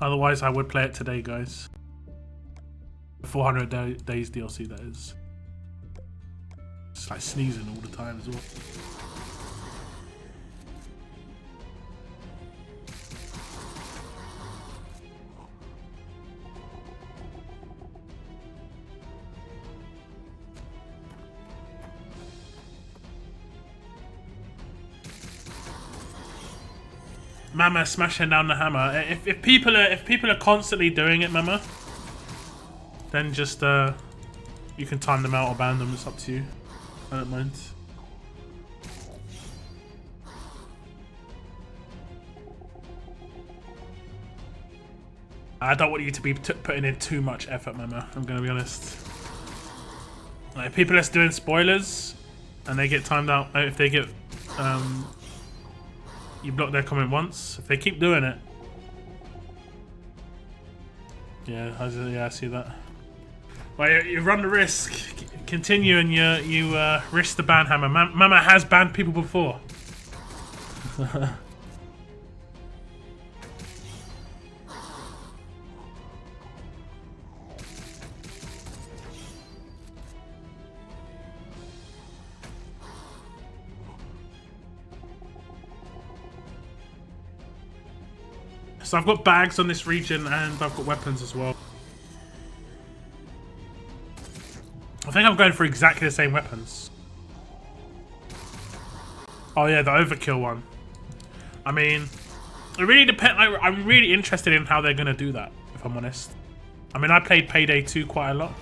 Otherwise, I would play it today, guys. 400 Days DLC, that is. It's like sneezing all the time as well. Mama smashing down the hammer. If people are constantly doing it, Mama, then just you can time them out or ban them. It's up to you. I don't mind. I don't want you to be putting in too much effort, Mama. I'm gonna be honest. Like, if people are doing spoilers and they get timed out, if they get you block their comment once. If they keep doing it, yeah, I see that. Well, you run the risk. Continue and you risk the ban hammer. Mama has banned people before. So I've got bags on this region and I've got weapons as well. I think I'm going for exactly the same weapons. Oh yeah, the overkill one. I mean, it really depends. I'm really interested in how they're going to do that, if I'm honest. I mean, I played Payday 2 quite a lot.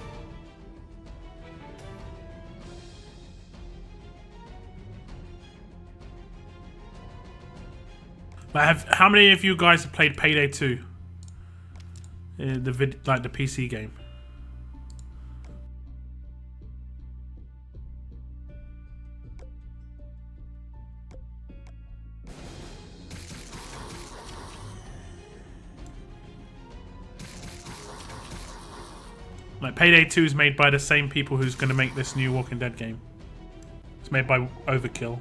But how many of you guys have played Payday 2? The PC game. Like, Payday 2 is made by the same people who's going to make this new Walking Dead game. It's made by Overkill.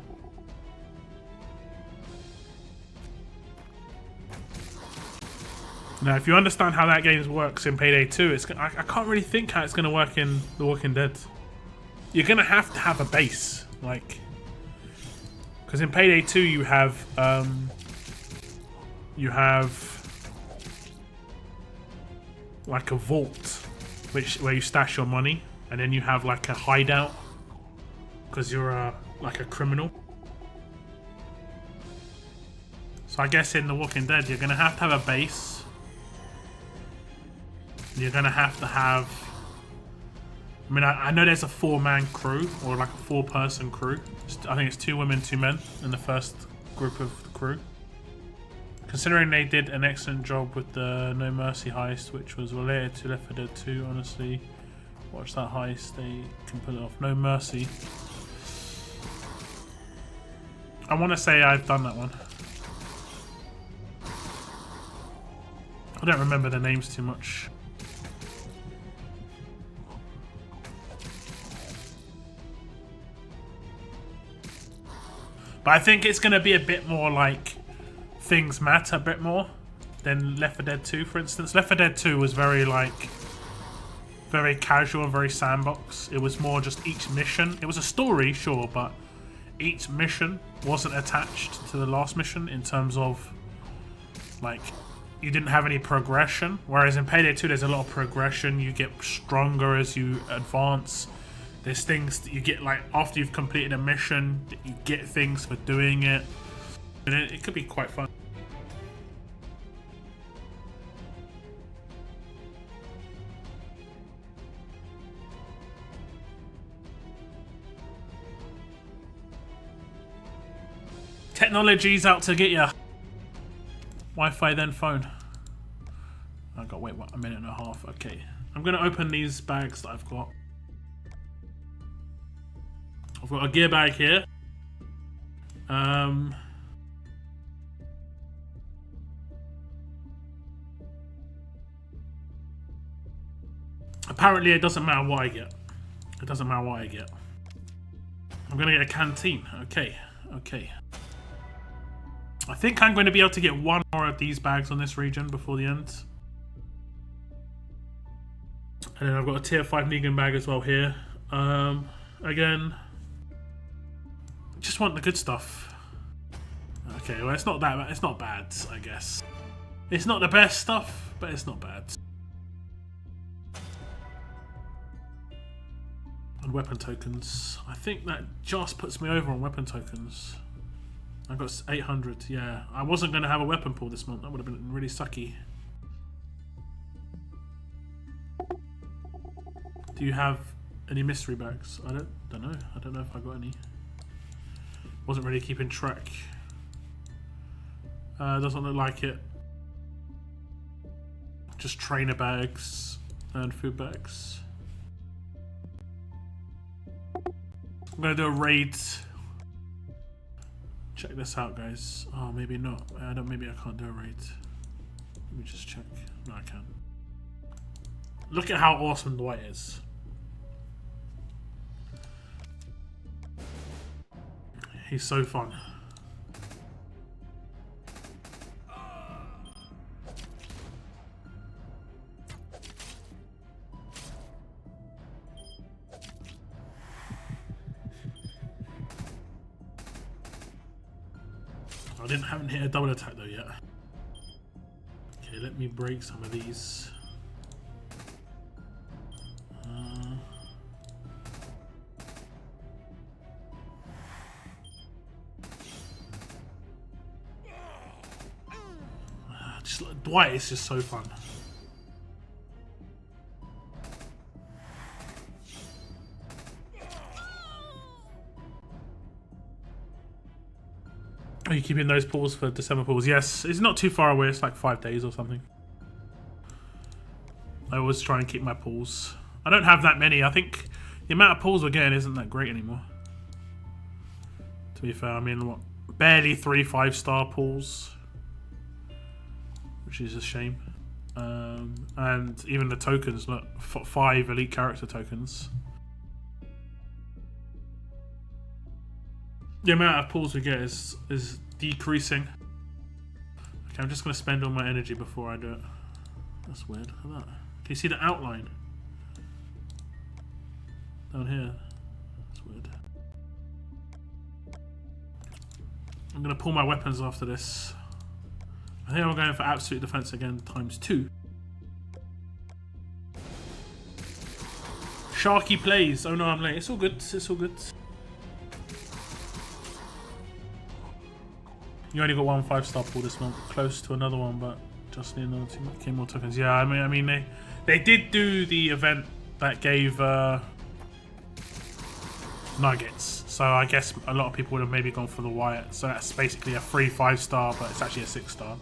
Now, if you understand how that game works in Payday 2, I can't really think how it's going to work in The Walking Dead. You're going to have a base, like, because in Payday 2 you have like a vault, where you stash your money, and then you have like a hideout, because you're like a criminal. So I guess in The Walking Dead you're going to have a base. You're gonna have to have. I mean, I know there's a 4-man crew, or like a 4-person crew. I think it's 2 women, 2 men in the first group of the crew. Considering they did an excellent job with the No Mercy heist, which was related to Left 4 Dead 2, honestly, watch that heist. They can pull it off. No Mercy. I want to say I've done that one. I don't remember the names too much. But I think it's going to be a bit more like things matter a bit more than Left 4 Dead 2, for instance. Left 4 Dead 2 was very casual and very sandbox. It was more just each mission. It was a story, sure, but each mission wasn't attached to the last mission in terms of, like, you didn't have any progression. Whereas in Payday 2, there's a lot of progression. You get stronger as you advance. There's things that you get, like, after you've completed a mission, you get things for doing it. And it could be quite fun. Technology's out to get ya. Wi-Fi then phone. I got wait what, a minute and a half. Okay, I'm gonna open these bags that I've got. I've got a gear bag here. Apparently it doesn't matter what I get. It doesn't matter what I get. I'm gonna get a canteen. Okay, okay. I think I'm going to be able to get 1 more of these bags on this region before the end. And then I've got a tier 5 Negan bag as well here. Again, just want the good stuff. Okay, well, it's not that. It's not bad, I guess. It's not the best stuff, but it's not bad. And weapon tokens. I think that just puts me over on weapon tokens. I got 800. Yeah, I wasn't going to have a weapon pool this month. That would have been really sucky. Do you have any mystery bags? I don't know. I don't know if I got any. Wasn't really keeping track. Doesn't look like it. Just trainer bags and food bags. I'm gonna do a raid. Check this out, guys. Oh, maybe not. Maybe I can't do a raid. Let me just check. No, I can. Look at how awesome Dwight is. He's so fun. Haven't hit a double attack though yet. Okay, let me break some of these. Dwight is just so fun. Are you keeping those pools for December pools? Yes, it's not too far away. It's like 5 days or something. I always try and keep my pools. I don't have that many. I think the amount of pools we're getting isn't that great anymore. To be fair, I mean, what? Barely 3 5-star pools. Which is a shame. And even the tokens, look, 5 elite character tokens. The amount of pools we get is decreasing. Okay, I'm just going to spend all my energy before I do it. That's weird. Look at that. Can you see the outline? Down here. That's weird. I'm going to pull my weapons after this. I think I'm going for absolute defense again ×2. Sharky plays. Oh no, I'm late. It's all good. It's all good. You only got 1 5-star pool this month, close to another one, but just need another 2 more tokens. Yeah, I mean they did do the event that gave nuggets, so I guess a lot of people would have maybe gone for the Wyatt. So that's basically a free 5-star, but it's actually a 6-star.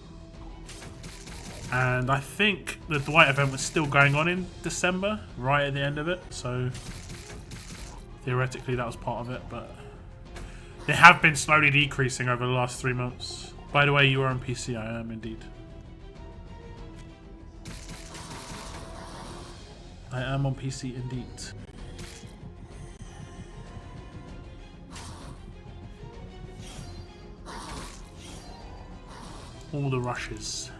And I think the Dwight event was still going on in December, right at the end of it. So theoretically that was part of it, but they have been slowly decreasing over the last 3 months. By the way, you are on PC. I am indeed. I am on PC indeed. All the rushes.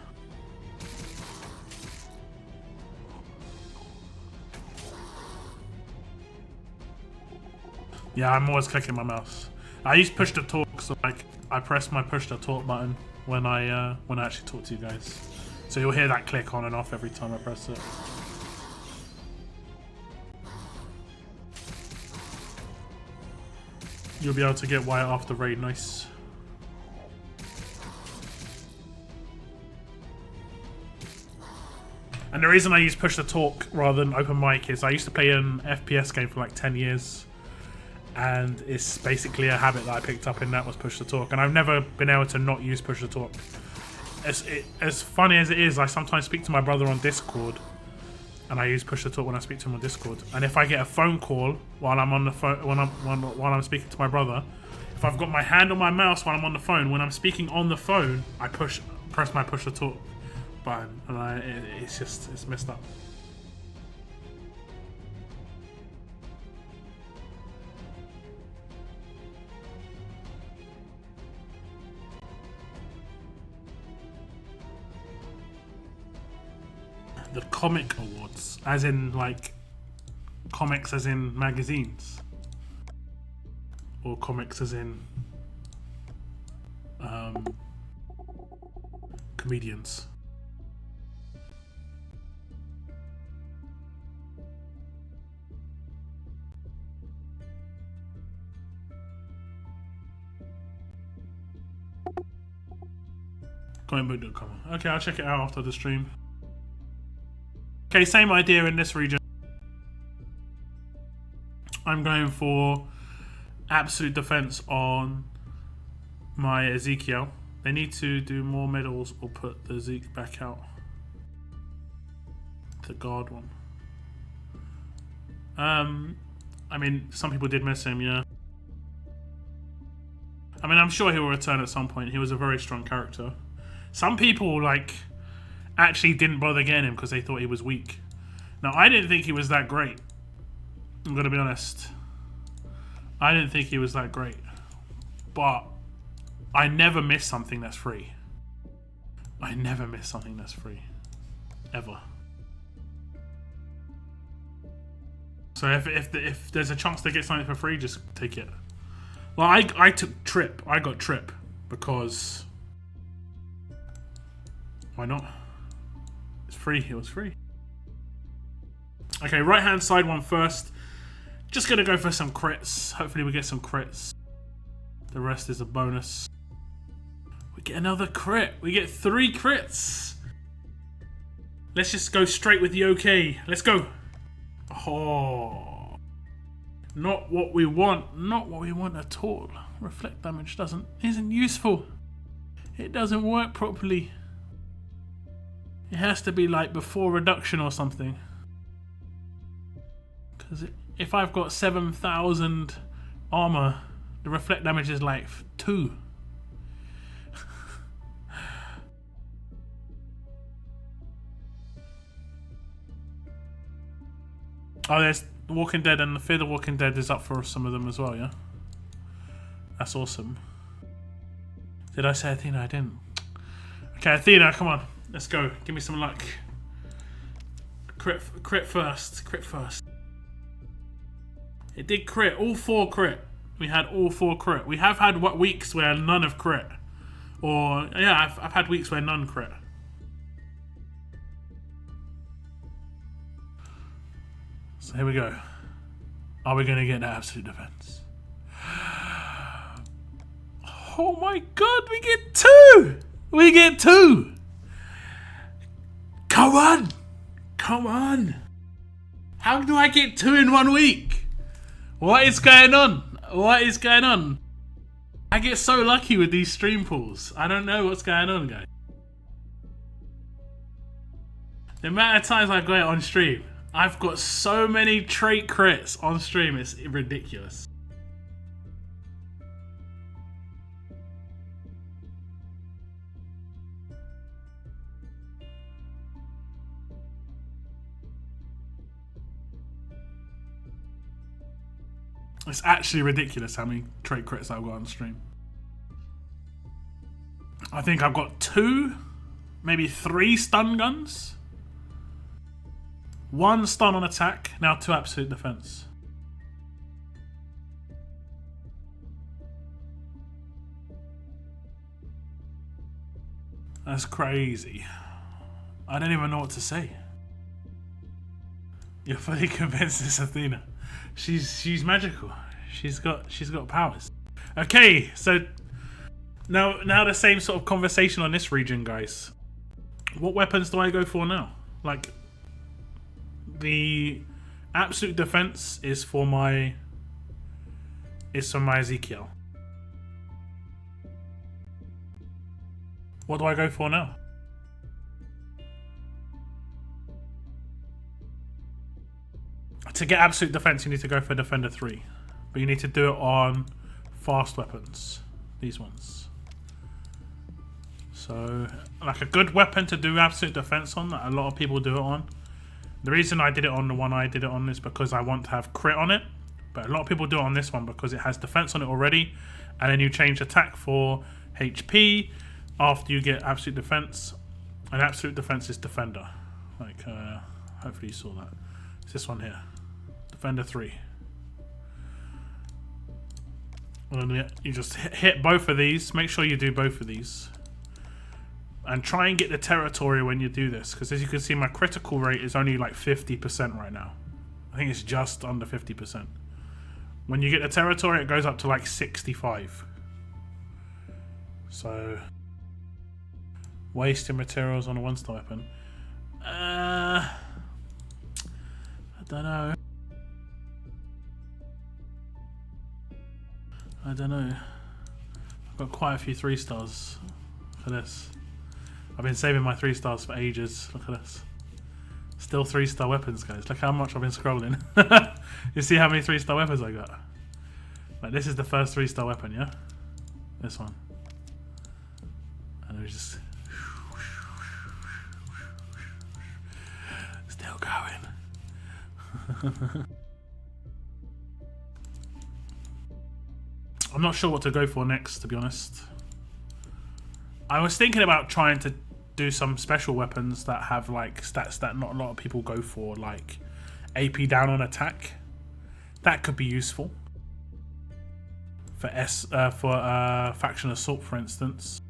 Yeah, I'm always clicking my mouse. I use push to talk, so like I press my push to talk button when I actually talk to you guys. So you'll hear that click on and off every time I press it. You'll be able to get Wyatt after raid, nice. And the reason I use push to talk rather than open mic is I used to play an FPS game for like 10 years. And it's basically a habit that I picked up, and that was push to talk. And I've never been able to not use push to talk. As funny as it is, I sometimes speak to my brother on Discord, and I use push to talk when I speak to him on Discord. And if I get a phone call while I'm on the phone, while I'm speaking to my brother, if I've got my hand on my mouse while I'm on the phone, when I'm speaking on the phone, I press my push to talk button, and it's messed up. The comic awards, as in like comics as in magazines, or comics as in comedians. Comicbook.com. Okay, I'll check it out after the stream. Okay, same idea in this region. I'm going for absolute defense on my Ezekiel. They need to do more medals or put the Zeke back out. The guard one. I mean, some people did miss him, yeah. I mean, I'm sure he will return at some point. He was a very strong character. Some people, like, actually didn't bother getting him because they thought he was weak. Now, I didn't think he was that great. I'm gonna be honest. I didn't think he was that great. But I never miss something that's free. I never miss something that's free. Ever. So if there's a chance to get something for free, just take it. Well, I took Trip. I got Trip because why not? It's free. It was free. Okay, right hand side one first. Just gonna go for some crits. Hopefully we get some crits. The rest is a bonus. We get another crit. We get 3 crits. Let's just go straight with the OK. Let's go. Oh, not what we want. Not what we want at all. Reflect damage isn't useful. It doesn't work properly. It has to be like before reduction or something. Because if I've got 7,000 armor, the reflect damage is like 2. Oh, there's The Walking Dead, and the Fear the Walking Dead is up for some of them as well, yeah? That's awesome. Did I say Athena? I didn't. Okay, Athena, come on. Let's go. Give me some luck. Crit first. Crit first. It did crit. All 4 crit. We had all 4 crit. We have had weeks where none have crit. Or, yeah, I've had weeks where none crit. So here we go. Are we going to get that absolute defense? Oh my god, we get 2! We get 2! Come on! Come on! How do I get 2 in 1 week? What is going on? What is going on? I get so lucky with these stream pulls. I don't know what's going on, guys. The amount of times I got it on stream, I've got so many trait crits on stream, it's ridiculous. It's actually ridiculous how many trait crits I've got on stream. I think I've got 2, maybe 3 stun guns. 1 stun on attack, now 2 absolute defense. That's crazy. I don't even know what to say. You're fully convinced it's Athena. She's magical. She's got powers. Okay, so now the same sort of conversation on this region, guys. What weapons do I go for now? Like, the absolute defense is for my Ezekiel. What do I go for now? To get absolute defense, you need to go for Defender 3. But you need to do it on fast weapons. These ones. So, like a good weapon to do absolute defense on, that a lot of people do it on. The reason I did it on the one I did it on is because I want to have crit on it. But a lot of people do it on this one because it has defense on it already. And then you change attack for HP after you get absolute defense. And absolute defense is Defender. Like, hopefully you saw that. It's this one here. Defender 3. And then you just hit both of these. Make sure you do both of these. And try and get the territory when you do this. Because as you can see, my critical rate is only like 50% right now. I think it's just under 50%. When you get the territory, it goes up to like 65. So Wasting materials on a 1-star weapon. I don't know. I don't know. I've got quite a few 3-stars for this. I've been saving my 3-stars for ages. Look at this. Still 3-star weapons, guys. Look how much I've been scrolling. You see how many 3-star weapons I got? Like, this is the first 3-star weapon, yeah? This one. And we just... Still going. I'm not sure what to go for next, to be honest. I was thinking about trying to do some special weapons that have like stats that not a lot of people go for, like AP down on attack. That could be useful for faction assault, for instance.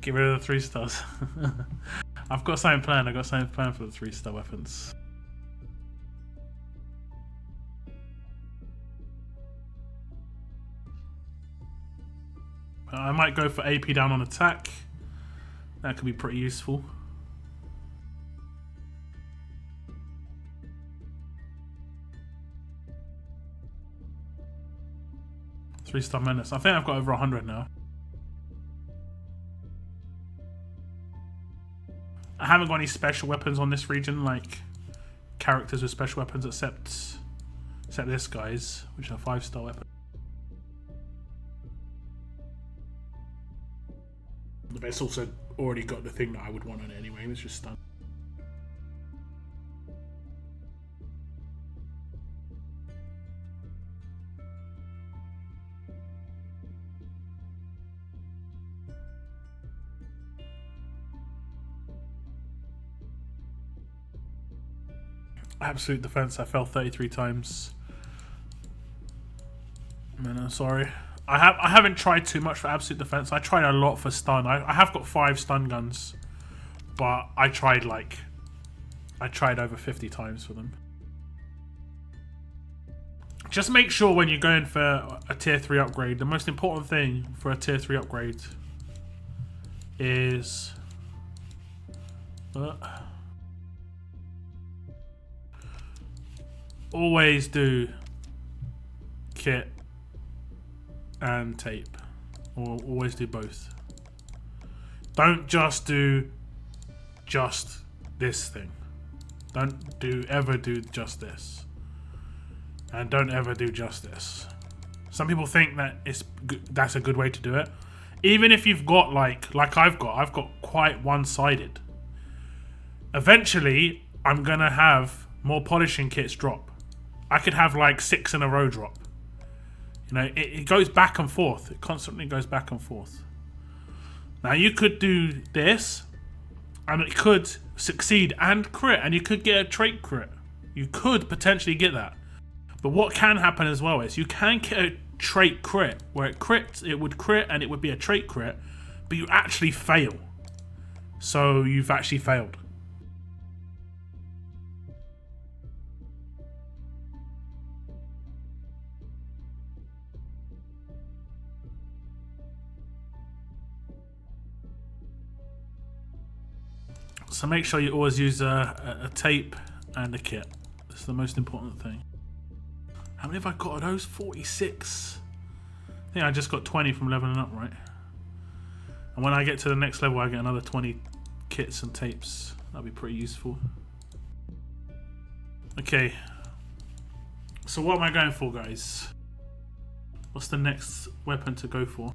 Get rid of the 3-stars. I've got something planned. I've got something planned for the 3-star weapons. I might go for AP down on attack. That could be pretty useful. Three-star menace. I think I've got over 100 now. I haven't got any special weapons on this region, like characters with special weapons, except this guy's, which are 5-star weapons. But it's also already got the thing that I would want on it anyway. It's just stun. Absolute defense. I fell 33 times. Man, I'm sorry. I haven't tried too much for absolute defense. I tried a lot for stun. I have got 5 stun guns, but I tried over 50 times for them. Just make sure when you're going for a tier 3 upgrade, the most important thing for a tier 3 upgrade is always do kit and tape, or always do both. Don't just do just this thing. Don't ever do just this, and don't ever do just this. Some people think that that's a good way to do it. Even if you've got like I've got quite one-sided. Eventually, I'm gonna have more polishing kits drop. I could have like 6 in a row drop. You know, it goes back and forth. It constantly goes back and forth. Now you could do this, and it could succeed and crit, and you could get a trait crit. You could potentially get that. But what can happen as well is you can get a trait crit, where it would crit and it would be a trait crit, but you actually fail. So you've actually failed. So make sure you always use a tape and a kit. That's the most important thing. How many have I got of those? 46. I think I just got 20 from leveling up, right? And when I get to the next level, I get another 20 kits and tapes. That'll be pretty useful. Okay. So what am I going for, guys? What's the next weapon to go for?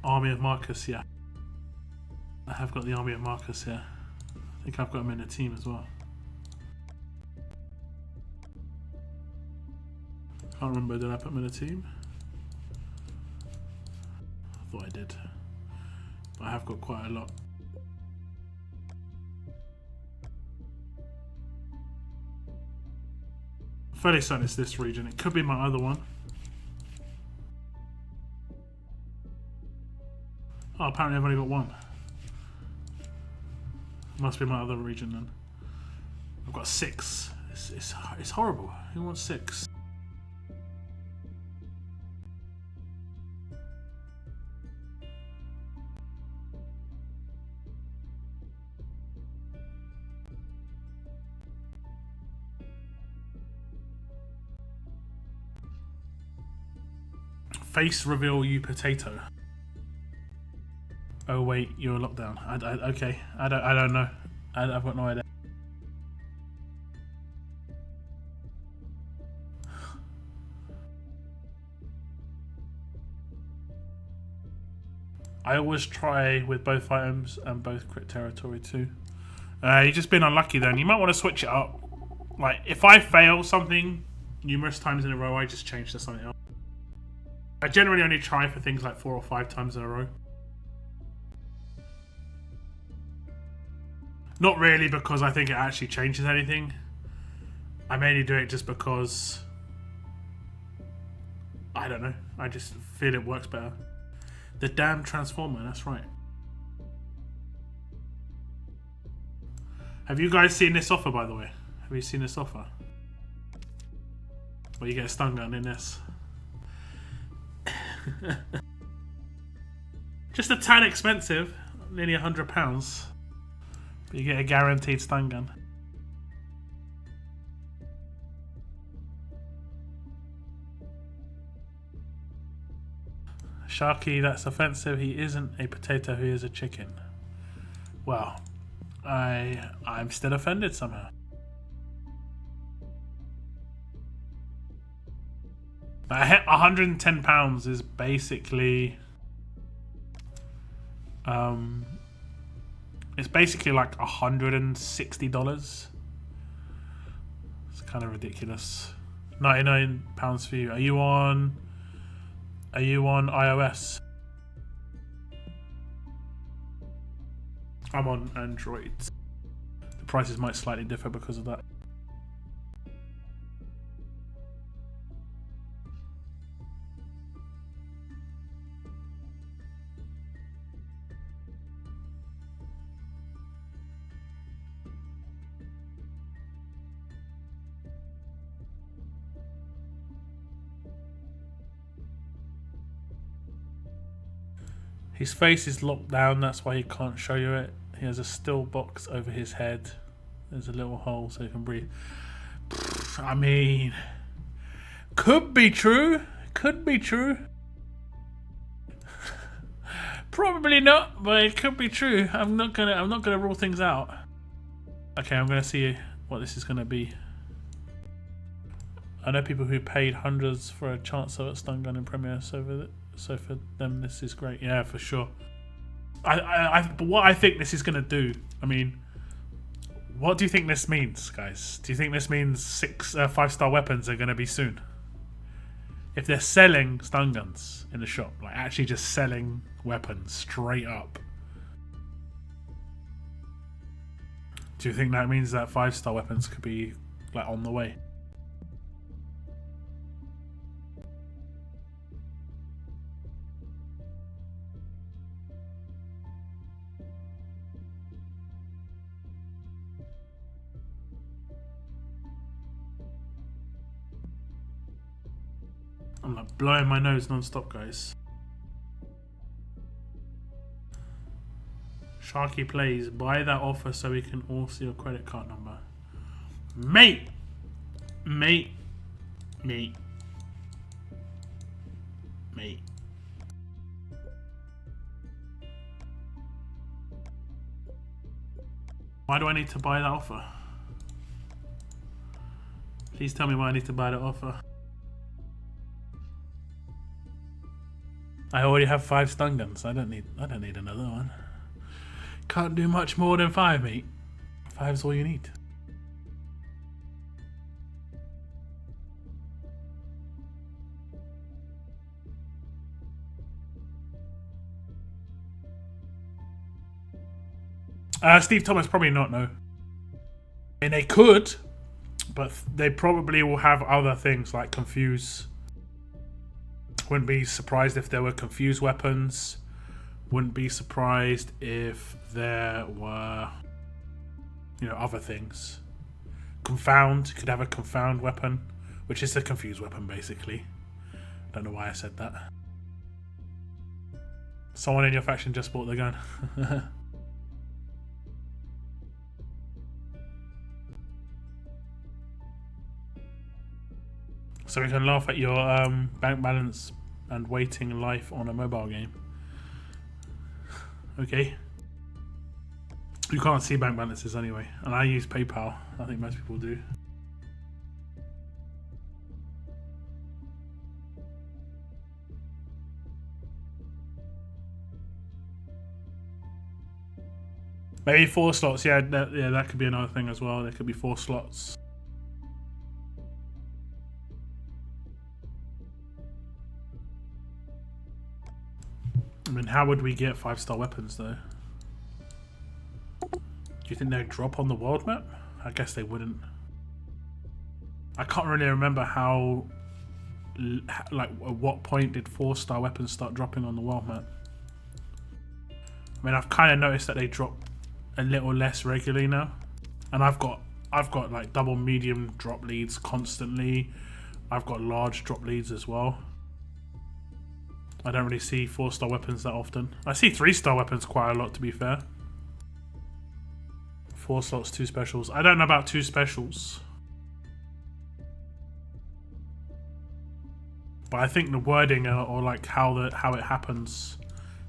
Army of Marcus, yeah. I have got the Army of Marcus here. I think I've got him in a team as well. Can't remember, did I put him in a team? I thought I did. But I have got quite a lot. I'm fairly certain it's this region. It could be my other one. Oh, apparently I've only got one. Must be my other region then. I've got 6. It's horrible. Who wants 6? Face reveal you potato. Oh wait, you're locked down. Okay, I don't know. I've got no idea. I always try with both items and both crit territory too. You've just been unlucky then. You might want to switch it up. Like, if I fail something numerous times in a row, I just change to something else. I generally only try for things like 4 or 5 times in a row. Not really because I think it actually changes anything. I mainly do it just because... I don't know. I just feel it works better. The damn Transformer, that's right. Have you guys seen this offer, by the way? Have you seen this offer? Where you get a stun gun in this. Just a tad expensive. Nearly £100. But you get a guaranteed stun gun. Sharky, that's offensive. He isn't a potato, he is a chicken. Well, I'm still offended somehow. £110 is basically it's basically like $160. It's kind of ridiculous. £99 for you. Are you on iOS? I'm on Android. The prices might slightly differ because of that. His face is locked down, that's why he can't show you it. He has a still box over his head. There's a little hole so he can breathe. I mean, could be true. Could be true. Probably not, but it could be true. I'm not gonna rule things out. Okay, I'm gonna see what this is gonna be. I know people who paid hundreds for a Chancellor at Stun Gun in Premiere, so for them this is great. Yeah, for sure. But what I think this is going to do, I mean, what do you think this means, guys? Do you think this means 5-star weapons are going to be soon? If they're selling stun guns in the shop, like actually just selling weapons straight up, do you think that means that 5-star weapons could be like on the way? I'm like blowing my nose non-stop, guys. Sharky plays, buy that offer so we can all see your credit card number. Mate! Mate. Mate. Mate. Why do I need to buy that offer? Please tell me why I need to buy that offer. I already have 5 stun guns. I don't need another one. Can't do much more than 5, mate. 5's all you need. Steve Thomas, probably not, no. And they could, but they probably will have other things like confuse. Wouldn't be surprised if there were confused weapons. Wouldn't be surprised if there were, other things. Confound, could have a confound weapon, which is a confused weapon basically. Don't know why I said that. Someone in your faction just bought the gun. So we can laugh at your bank balance and waiting life on a mobile game. Okay. You can't see bank balances anyway, and I use PayPal. I think most people do. Maybe 4 slots. Yeah, that could be another thing as well. There could be 4 slots. I mean, how would we get 5-star weapons though? Do you think they'd drop on the world map? I guess they wouldn't. I can't really remember how, like, at what point did 4-star weapons start dropping on the world map? I mean, I've kind of noticed that they drop a little less regularly now, and I've got like double medium drop leads constantly. I've got large drop leads as well. I don't really see 4-star weapons that often. I see 3-star weapons quite a lot, to be fair. 4 slots, 2 specials. I don't know about 2 specials, but I think the wording or like how it happens.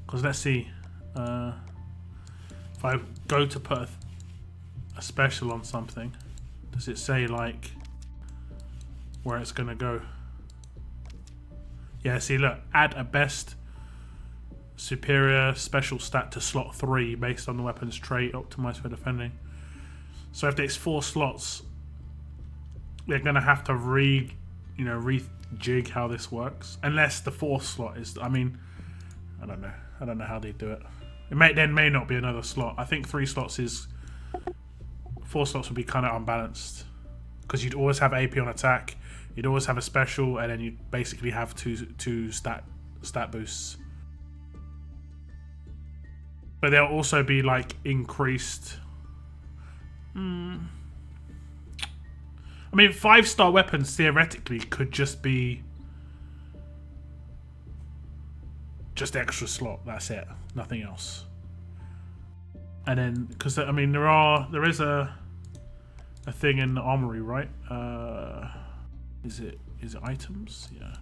Because let's see, if I go to put a special on something, does it say like where it's gonna go? Yeah, see, look, add a best superior special stat to slot 3 based on the weapon's trait, optimized for defending. So if there's 4 slots, they're gonna have to rejig how this works. Unless the 4th slot is, I mean, I don't know. I don't know how they do it. It may not be another slot. I think 3 slots is, 4 slots would be kind of unbalanced, because you'd always have AP on attack. You'd always have a special, and then you'd basically have two stat boosts. But there'll also be like increased. I mean, 5-star weapons theoretically could just be just extra slot. That's it. Nothing else. And then, because I mean, there is a thing in the armory, right? Is it items? Yeah.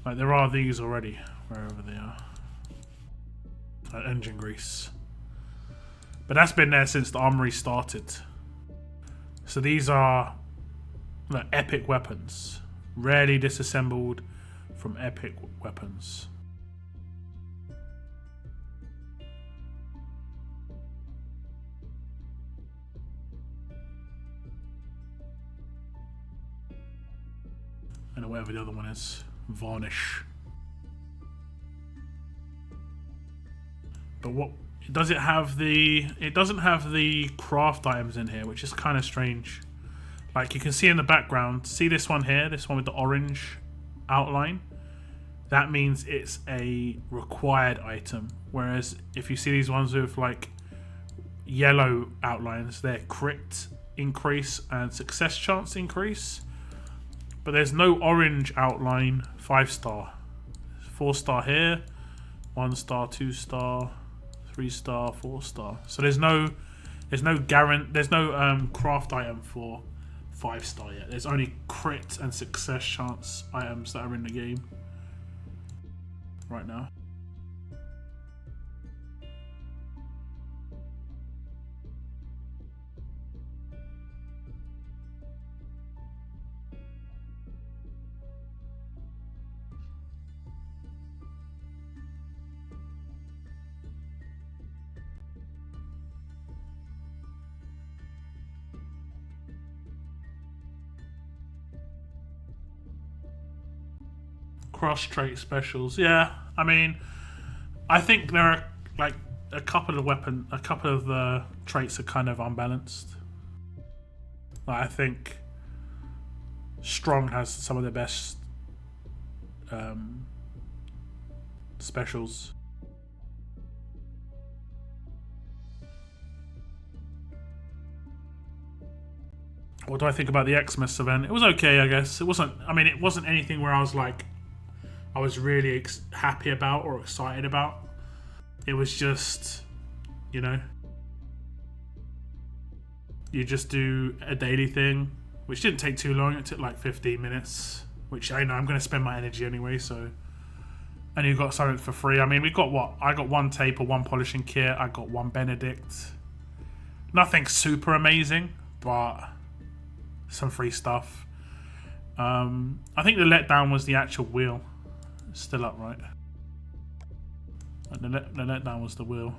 Like there are these already, wherever they are. Engine grease. But that's been there since the armory started. So these are like epic weapons. Rarely disassembled from epic weapons. And whatever the other one is. Varnish. But what does it have? It doesn't have the craft items in here, which is kind of strange. Like you can see in the background, see this one here, this one with the orange outline? That means it's a required item. Whereas if you see these ones with like yellow outlines, they're crit increase and success chance increase. But there's no orange outline 5-star. 4-star here, 1-star, 2-star, 3-star, 4-star. So there's no craft item for 5-star yet. There's only crit and success chance items that are in the game right now. Cross trait specials, yeah. I mean, I think there are like a couple of the traits are kind of unbalanced. Like, I think strong has some of the best specials. What do I think about the Xmas event? It was okay, I guess. It wasn't anything where I was like, I was really happy about or excited about. It was just, you know, you just do a daily thing, which didn't take too long. It took like 15 minutes, which I know I'm going to spend my energy anyway, so And you got something for free. I mean, we got what? I got 1 taper, 1 polishing kit. I got 1 Benedict. Nothing super amazing, but some free stuff. I think the letdown was the actual wheel. It's still up, right? The letdown was the wheel.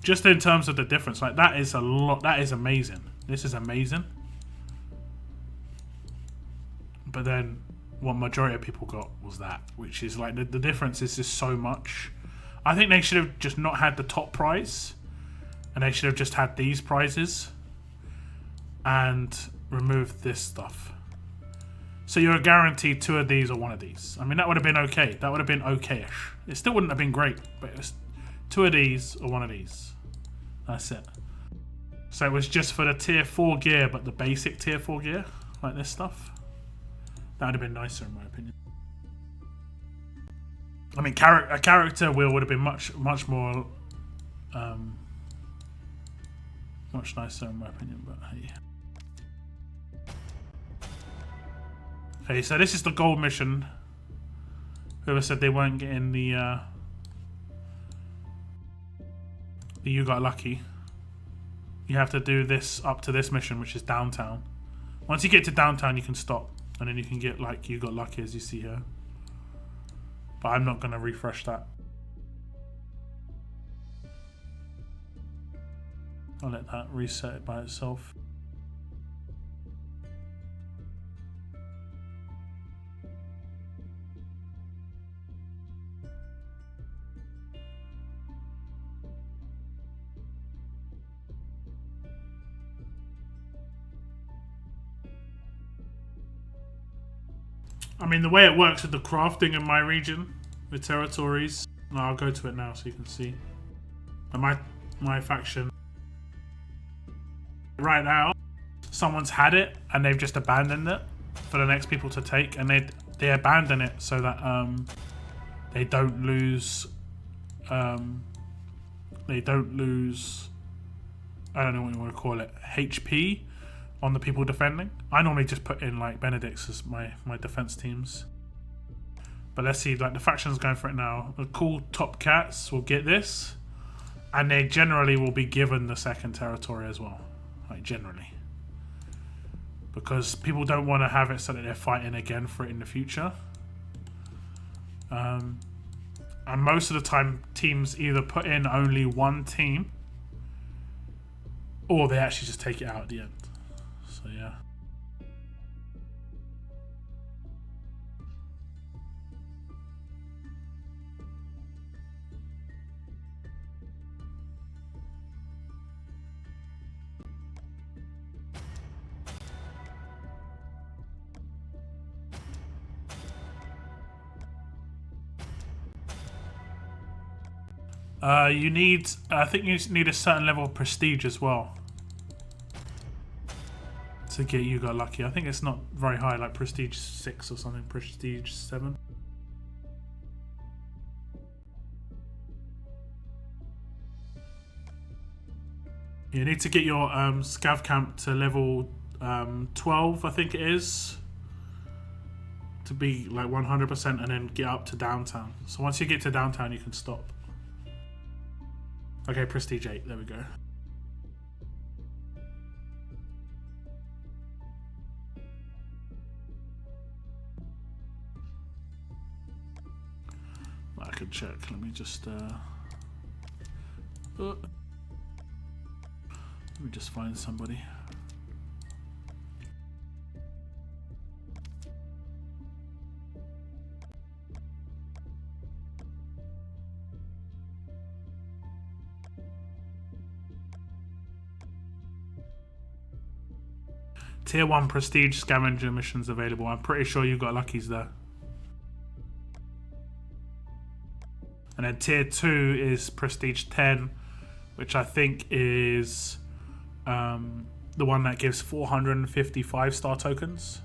Just in terms of the difference, like that is a lot. That is amazing. This is amazing. But then what majority of people got was that, which is like the difference is just so much. I think they should have just not had the top prize, and they should have just had these prizes and removed this stuff. So you're guaranteed 2 of these or 1 of these. I mean, that would have been okay. That would have been okay-ish. It still wouldn't have been great, but it was 2 of these or 1 of these. That's it. So it was just for the tier 4 gear, but the basic tier 4 gear, like this stuff. That would have been nicer in my opinion. I mean, a character wheel would have been much more, much nicer in my opinion, but hey. Okay, so this is the gold mission. Whoever said they weren't getting the You Got Lucky. You have to do this up to this mission, which is downtown. Once you get to downtown, you can stop. And then you can get, like, You Got Lucky, as you see here. But I'm not going to refresh that. I'll let that reset it by itself. I mean, the way it works with the crafting in my region, with territories, I'll go to it now so you can see. And my faction, right now, someone's had it and they've just abandoned it for the next people to take, and they abandon it so that they don't lose. I don't know what you want to call it, HP on the people defending. I normally just put in like Benedicts as my defense teams. But let's see, like the faction's going for it now. The cool top cats will get this, and they generally will be given the second territory as well. Like generally. Because people don't want to have it so that they're fighting again for it in the future. And most of the time teams either put in only 1 team, or they actually just take it out at the end. So yeah. You need, I think you need a certain level of prestige as well to get You Got Lucky. I think it's not very high, like prestige 6 or something, prestige 7. You need to get your scav camp to level 12, I think it is, to be like 100%, and then get up to downtown. So once you get to downtown, you can stop. Okay, prestige 8, there we go. I can check, let me just find somebody. Tier 1 prestige scavenger missions available. I'm pretty sure You Got Lucky's there. And then tier 2 is prestige 10, which I think is the one that gives 455 star tokens.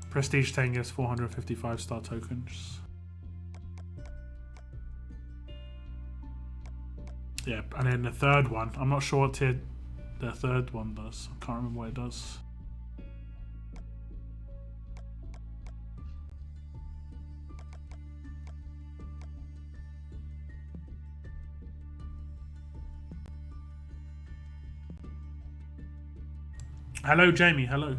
Prestige 10 gives 455 star tokens. Yeah, and then the third one, I'm not sure what tier the third one does. I can't remember what it does. Hello, Jamie. Hello.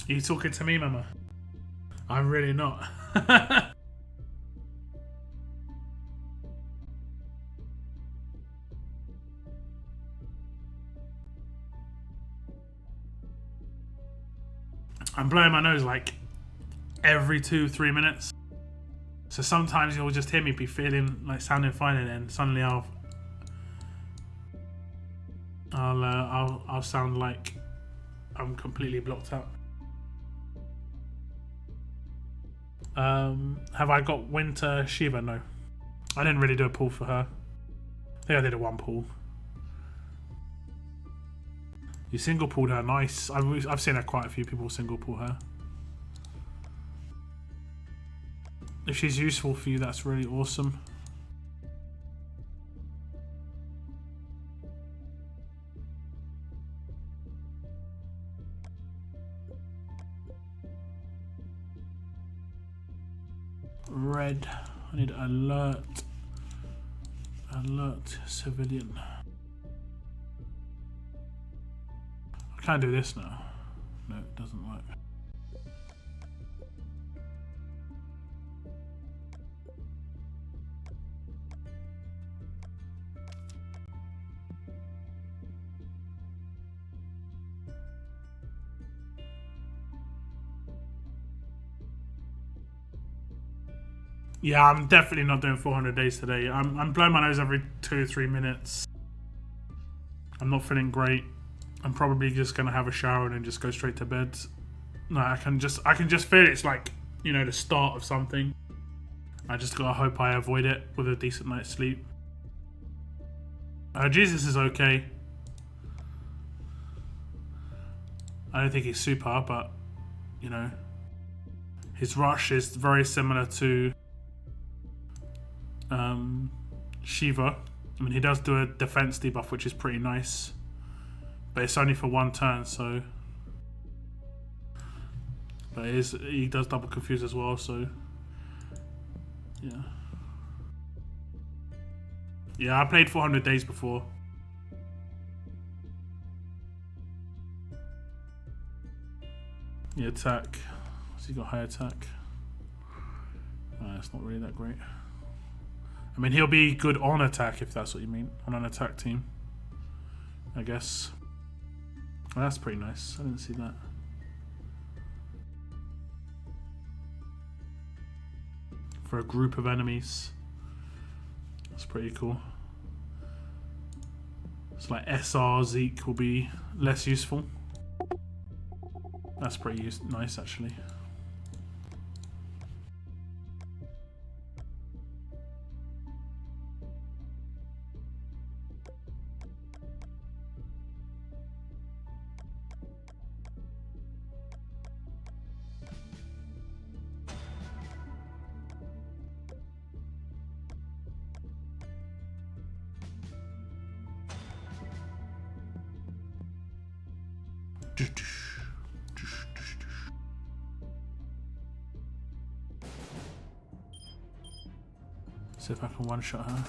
Are you talking to me, Mama? I'm really not. I'm blowing my nose like every 2-3 minutes. So sometimes you'll just hear me be feeling like sounding fine, and then suddenly I'll sound like I'm completely blocked out. Have I got Winter Shiva? No. I didn't really do a pull for her. I think I did a 1 pull. You single pulled her, nice. I've seen her quite a few people single pull her. If she's useful for you, that's really awesome. Red. I need alert. Alert civilian. I can't do this now. No, it doesn't work. Yeah, I'm definitely not doing 400 days today. I'm blowing my nose every 2-3 minutes. I'm not feeling great. I'm probably just gonna have a shower and then just go straight to bed. No, I can just feel it's like, you know, the start of something. I just gotta hope I avoid it with a decent night's sleep. Jesus is okay. I don't think he's super, but you know, his rush is very similar to Shiva. I mean, he does do a defense debuff, which is pretty nice, but it's only for 1 turn, so. But he does double confuse as well, so yeah. Yeah, I played 400 days before. Yeah, attack. So he got high attack. It's not really that great. I mean, he'll be good on attack if that's what you mean. On an attack team, I guess. Well, that's pretty nice. I didn't see that. For a group of enemies. That's pretty cool. It's like SR Zeke will be less useful. That's pretty nice, actually. See if I can one-shot her.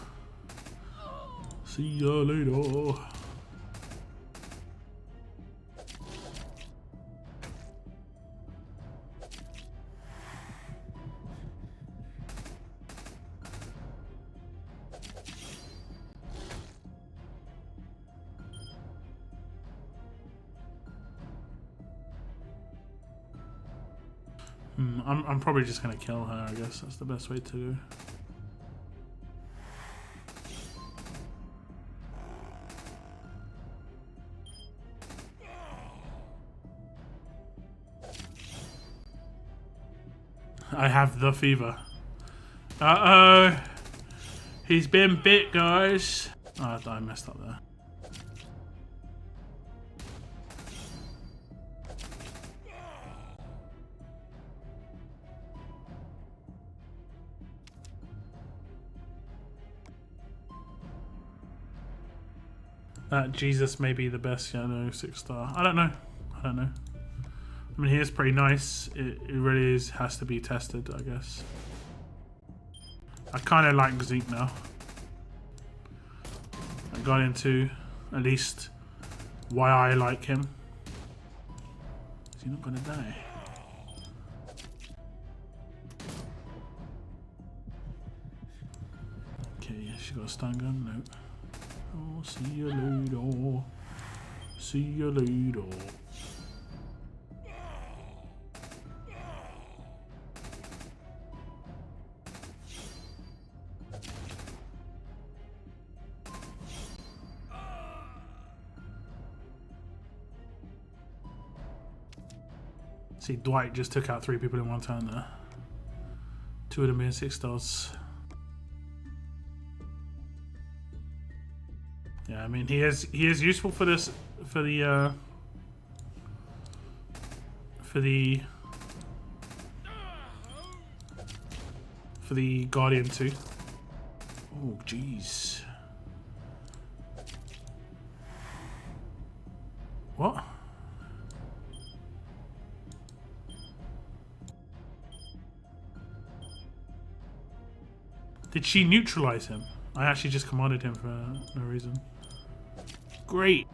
See ya later. I'm probably just gonna kill her, I guess. That's the best way to go. I have the fever. Uh-oh. He's been bit, guys. Oh, I messed up there. That Jesus may be the best, yeah, no, 6-star. I don't know. I don't know. I mean, he is pretty nice. It really has to be tested, I guess. I kind of like Zeke now. I got into at least why I like him. Is he not gonna die? Okay, she got a stun gun. No. Oh, see you later. See you later. See, Dwight just took out 3 people in one turn there. 2 of them being 6 stars. Yeah, I mean he is useful for this for the Guardian too. Oh jeez. What? Did she neutralize him? I actually just commanded him for no reason. Great.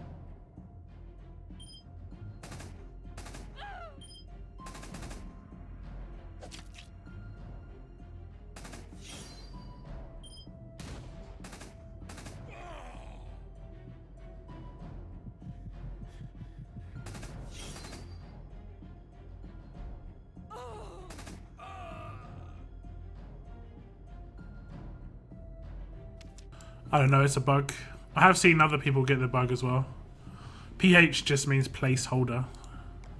I don't know, it's a bug. I have seen other people get the bug as well. PH just means placeholder.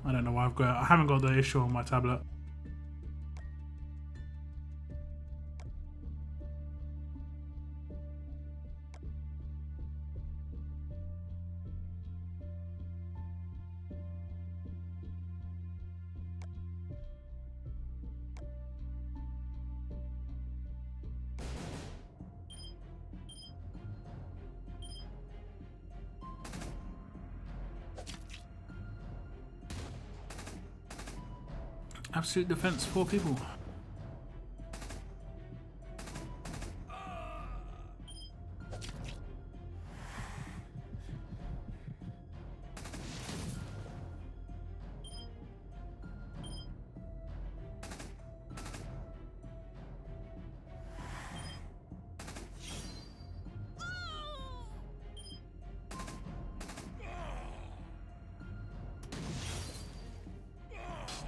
I don't know why I haven't got the issue on my tablet. Absolute defense, 4 people.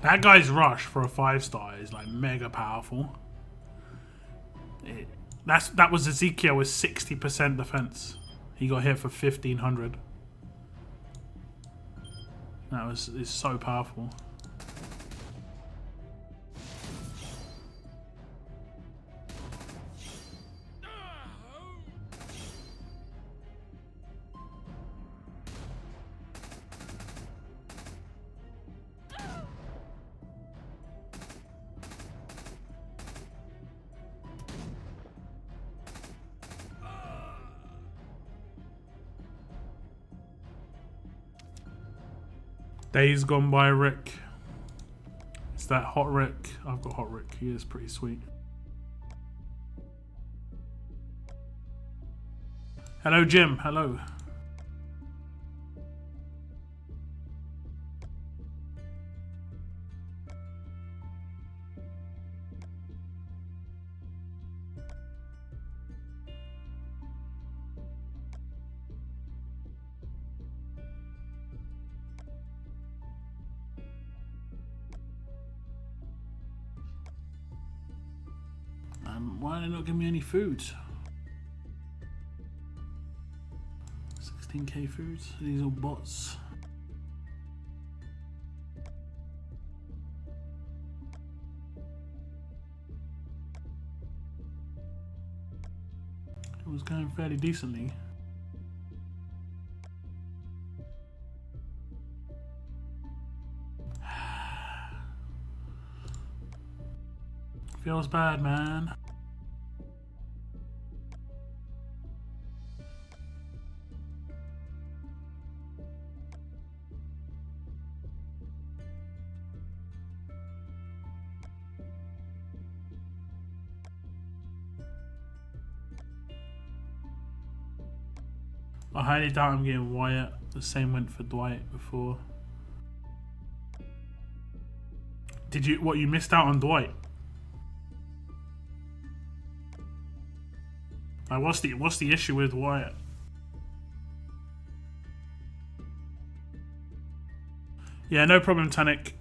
That guy's rush for a 5-star is like mega powerful. That was Ezekiel with 60% defense. He got hit for 1500. It's so powerful. Days gone by Rick. It's that hot Rick. I've got hot Rick. He is pretty sweet. Hello, Jim. Hello. Why are they not giving me any food? 16k foods? These all bots. It was going fairly decently. Feels bad, man. I highly doubt I'm getting Wyatt. The same went for Dwight before. Did you? What, you missed out on Dwight? Like, what's the issue with Wyatt? Yeah, no problem, Tanik.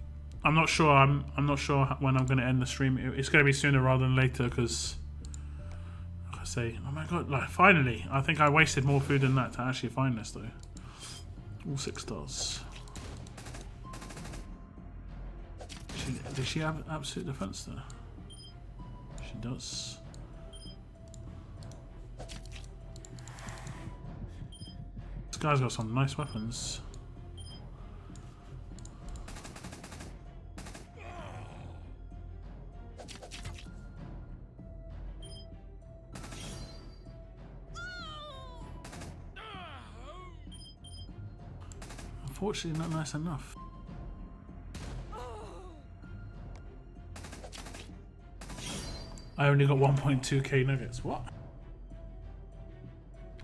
I'm not sure. I'm not sure when I'm going to end the stream. It's going to be sooner rather than later because, like I say, oh my god! Like finally, I think I wasted more food than that to actually find this though. All 6 stars. Does she have absolute defense there? She does. This guy's got some nice weapons. Unfortunately, not nice enough. I only got 1.2k nuggets. What?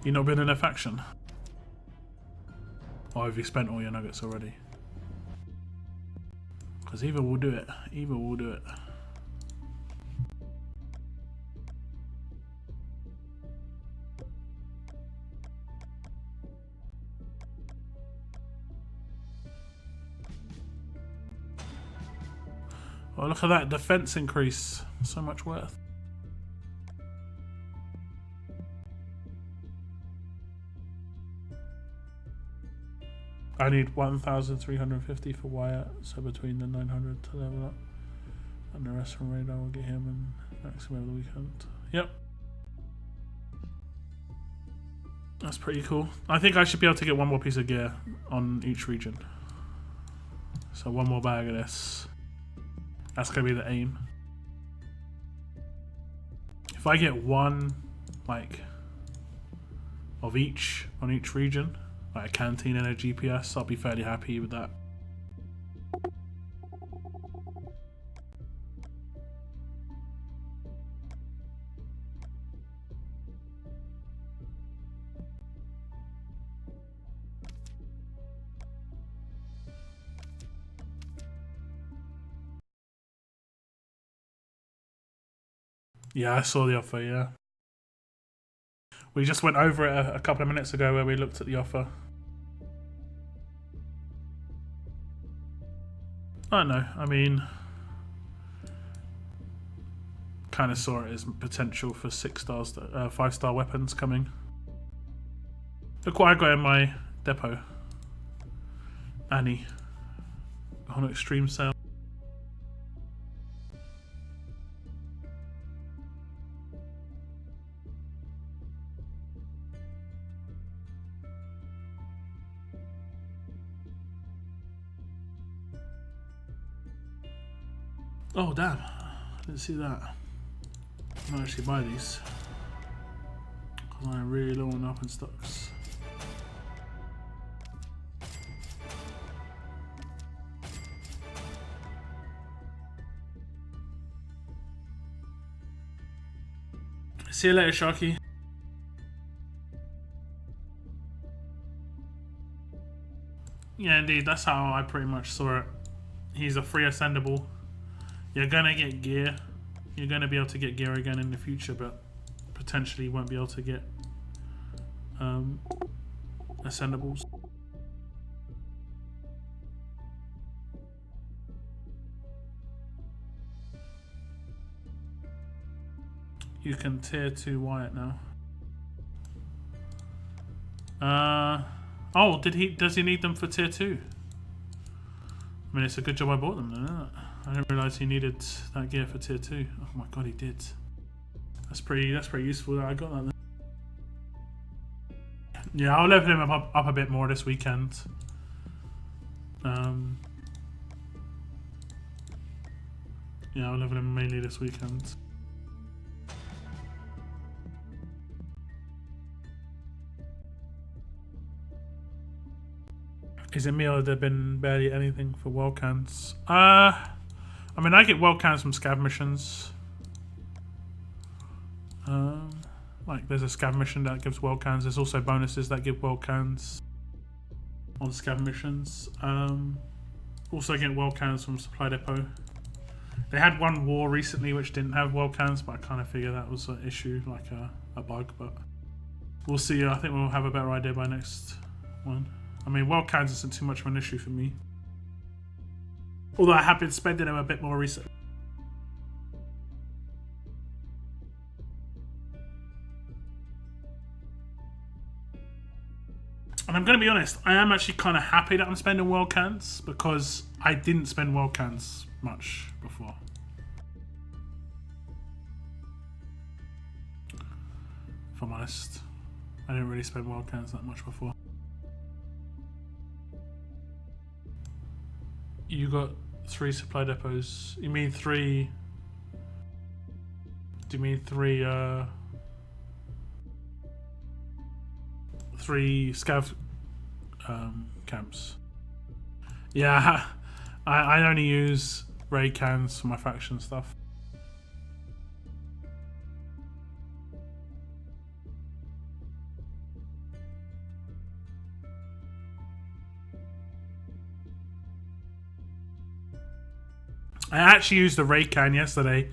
You not been in a faction? Or have you spent all your nuggets already? Because either will do it. Either will do it. Oh, look at that defense increase. So much worth. I need 1,350 for Wyatt, so between the 900 to level up. And the rest from radar will get him and maximum over the weekend. Yep. That's pretty cool. I think I should be able to get one more piece of gear on each region. So one more bag of this. That's going to be the aim. If I get one, like, of each on each region, like a canteen and a GPS, I'll be fairly happy with that. Yeah, I saw the offer, yeah. We just went over it a couple of minutes ago where we looked at the offer. I don't know, I mean, kind of saw it as potential for 6 stars, 5-star weapons coming. Look what I got in my depot. Annie. On extreme sale. Oh damn, I didn't see that. I might actually buy these. Because I'm really low on up in stocks. See you later, Sharky. Yeah, indeed, that's how I pretty much saw it. He's a free ascendable. You're gonna get gear. You're gonna be able to get gear again in the future, but potentially won't be able to get ascendables. You can tier 2 Wyatt now. Oh, does he need them for tier 2? I mean, it's a good job I bought them then, isn't it? I didn't realise he needed that gear for tier 2. Oh my god, he did. That's pretty useful that I got that then. Yeah, I'll level him up a bit more this weekend. Yeah, I'll level him mainly this weekend. Is it me or has there been barely anything for world cans? I mean, I get world cans from scav missions. Like there's a scav mission that gives world cans. There's also bonuses that give world cans on scav missions. Also get world cans from supply depot. They had one war recently which didn't have world cans, but I kind of figure that was an issue, like a bug. But we'll see. I think we'll have a better idea by next one. I mean, world cans isn't too much of an issue for me, although I have been spending them a bit more recently. And I'm going to be honest, I am actually kind of happy that I'm spending world cans, because I didn't spend world cans much before. If I'm honest, I didn't really spend world cans that much before. You got 3 supply depots. You mean 3... Do you mean 3... 3 scav camps? Yeah, I only use raid cans for my faction stuff. I actually used the raid can yesterday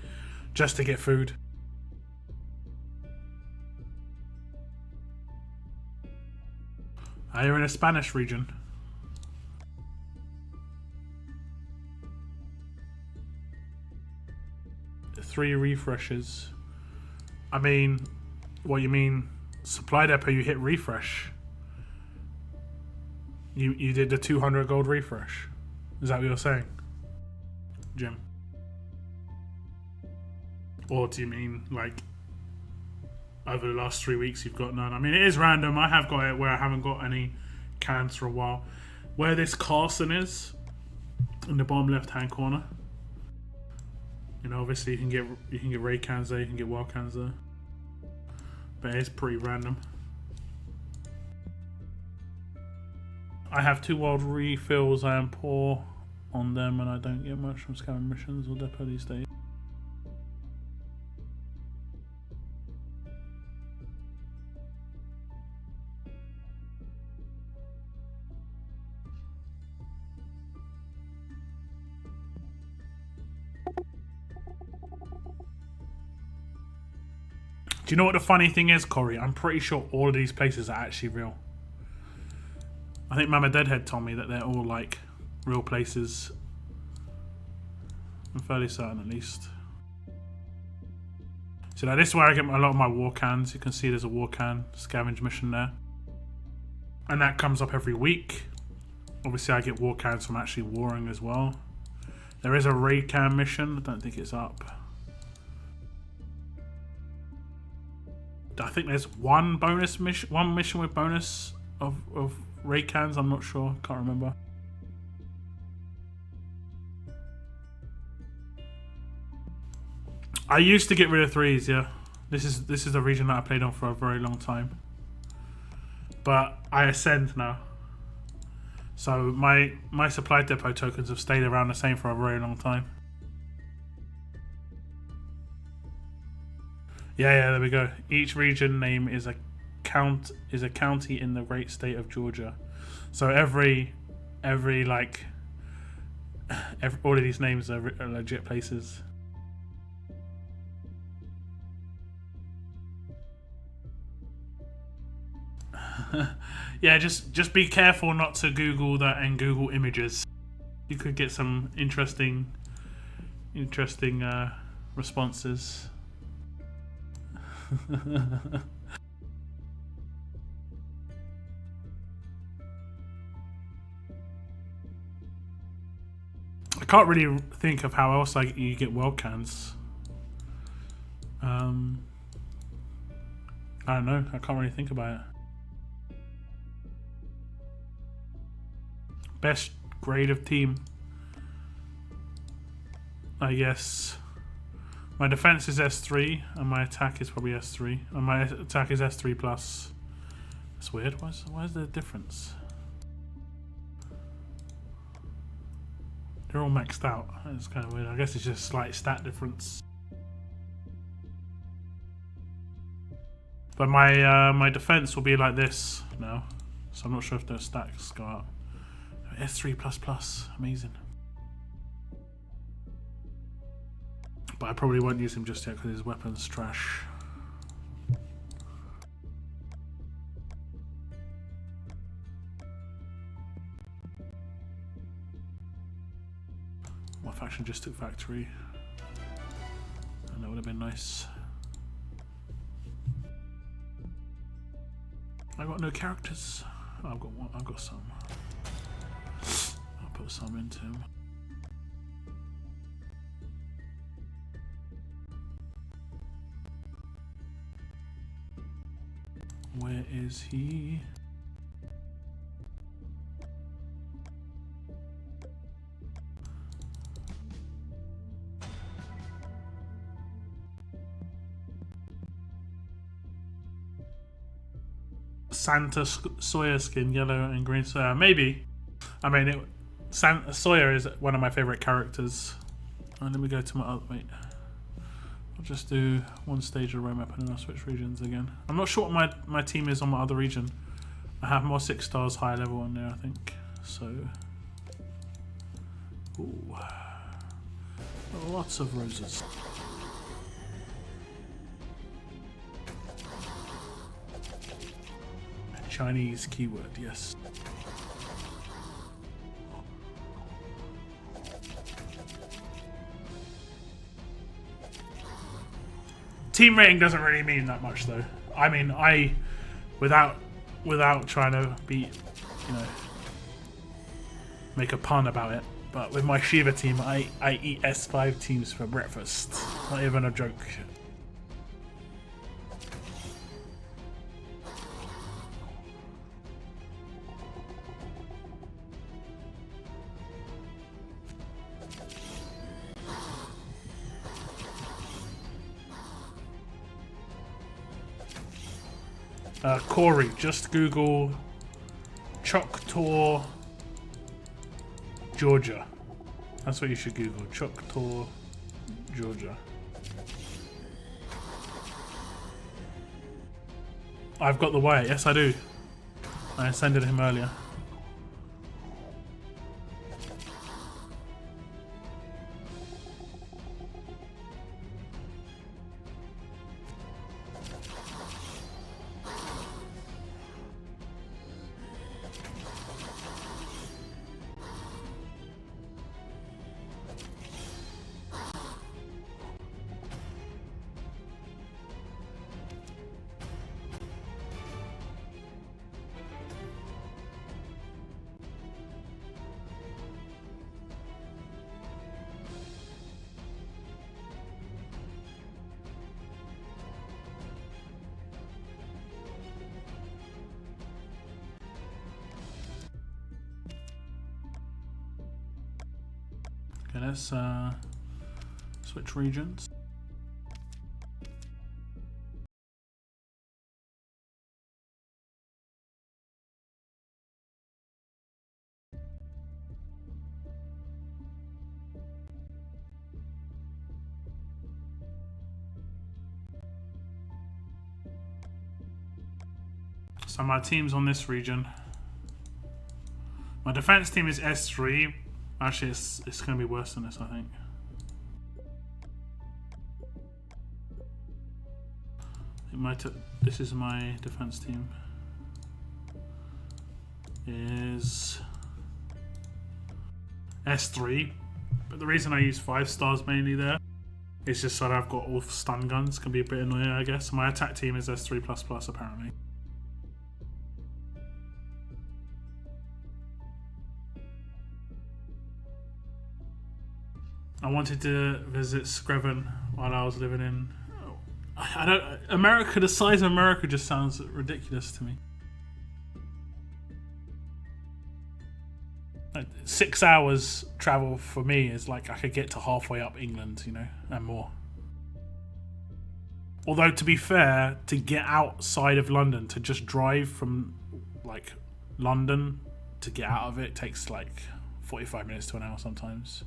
just to get food. Are you in a Spanish region? Three refreshes. I mean, what you mean? Supply depot, you hit refresh. You did the 200 gold refresh. Is that what you're saying, Jim? Or do you mean like over the last 3 weeks you've got none? I mean, it is random. I have got it where I haven't got any cans for a while. Where this Carson is, in the bottom left hand corner, you know, obviously you can get raid cans there, you can get wild cans there, but it's pretty random. I have 2 world refills. I am poor on them, and I don't get much from scavenger missions or depot these days. Do you know what the funny thing is, Corey? I'm pretty sure all of these places are actually real. I think Mama Deadhead told me that they're all like real places. I'm fairly certain, at least. So now this is where I get a lot of my war cans. You can see there's a war can scavenge mission there, and that comes up every week. Obviously I get war cans from actually warring as well. There is a raid can mission. I don't think it's up. I think there's one mission with bonus of raid cans. I'm not sure. Can't remember. I used to get rid of 3s. Yeah, this is the region that I played on for a very long time. But I ascend now, so my supply depot tokens have stayed around the same for a very long time. Yeah, there we go. Each region name is a county in the great state of Georgia. So every like all of these names are legit places. Yeah, just be careful not to Google that and Google images. You could get some interesting responses. I can't really think of how else you get world cans. I don't know. I can't really think about it. Best grade of team, I guess. My defense is S3 and my attack is probably S3, and my attack is S3 plus. That's weird. Why is there a difference? They're all maxed out. That's kind of weird. I guess it's just a slight stat difference. But my defense will be like this now, so I'm not sure if those stacks go up. S3++, amazing. But I probably won't use him just yet because his weapon's trash. My faction just took factory, and that would have been nice. I got no characters. Oh, I've got one. I've got some. I'll put some into him. Where is he? Santa Sawyer skin, yellow and green Sawyer. Maybe. I mean, Sawyer is one of my favourite characters. Let me go to my other. Wait. I'll just do one stage of the road map and then I'll switch regions again. I'm not sure what my team is on my other region. I have more 6 stars higher level on there, I think. So. Ooh. Lots of roses. Chinese keyword, yes. Team rating doesn't really mean that much though. I mean, without trying to be, you know, make a pun about it, but with my Shiva team, I eat S5 teams for breakfast. Not even a joke. Corey, just Google Choctaw, Georgia. That's what you should Google, Choctaw, Georgia. I've got the wire, yes I do. I sent it to him earlier. Okay, let's switch regions. So my team's on this region. My defense team is S3. Actually, it's going to be worse than this, I think. This is my defense team. Is S3, but the reason I use 5 stars mainly there is just so that I've got all stun guns. Can be a bit annoying, I guess. My attack team is S3++ apparently. I wanted to visit Scavenger while I was living in. I don't. America, the size of America just sounds ridiculous to me. Like 6 hours travel for me is like I could get to halfway up England, you know, and more. Although to be fair, to get outside of London, to just drive from like London to get out of it takes like 45 minutes to an hour sometimes.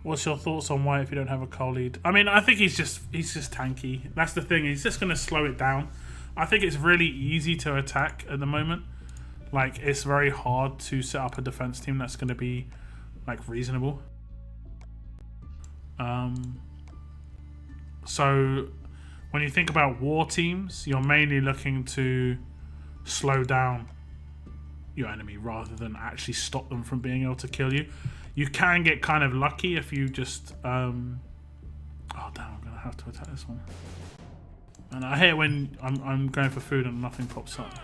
What's your thoughts on White if you don't have a coal lead? I mean, I think he's just tanky. That's the thing. He's just going to slow it down. I think it's really easy to attack at the moment. Like, it's very hard to set up a defense team that's going to be like reasonable. So when you think about war teams, you're mainly looking to slow down your enemy rather than actually stop them from being able to kill you. You can get kind of lucky if you just oh damn, I'm gonna have to attack this one. And I hate when I'm going for food and nothing pops up.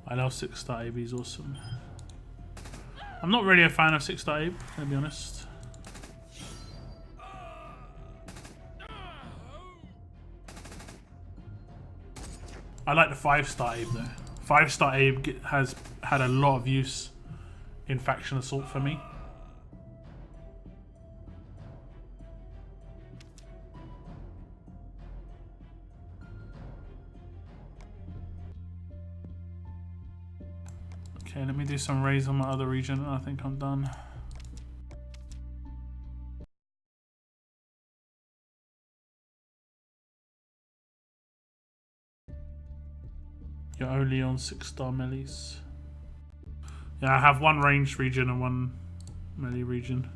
I love 6-star AB, he's awesome. I'm not really a fan of 6-star AB, to be honest. I like the 5-star Abe though. 5-star Abe has had a lot of use in Faction Assault for me. Okay, let me do some raids on my other region and I think I'm done. You're only on 6-star melees. Yeah, I have one ranged region and one melee region.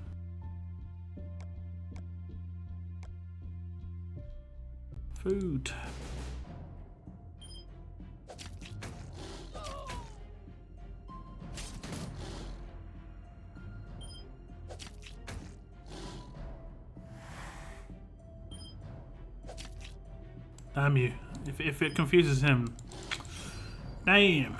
Food. Damn you. If it confuses him. Damn.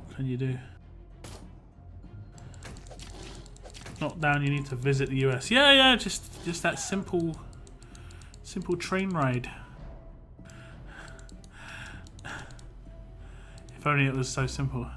What can you do? Not down, you need to visit the US. Yeah, just that simple train ride. If only it was so simple.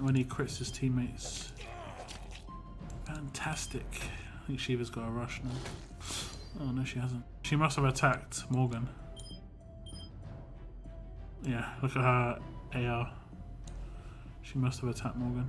When he crits his teammates. Fantastic. I think Shiva's got a rush now. Oh no, she hasn't. She must have attacked Morgan. Yeah, look at her AR. She must have attacked Morgan.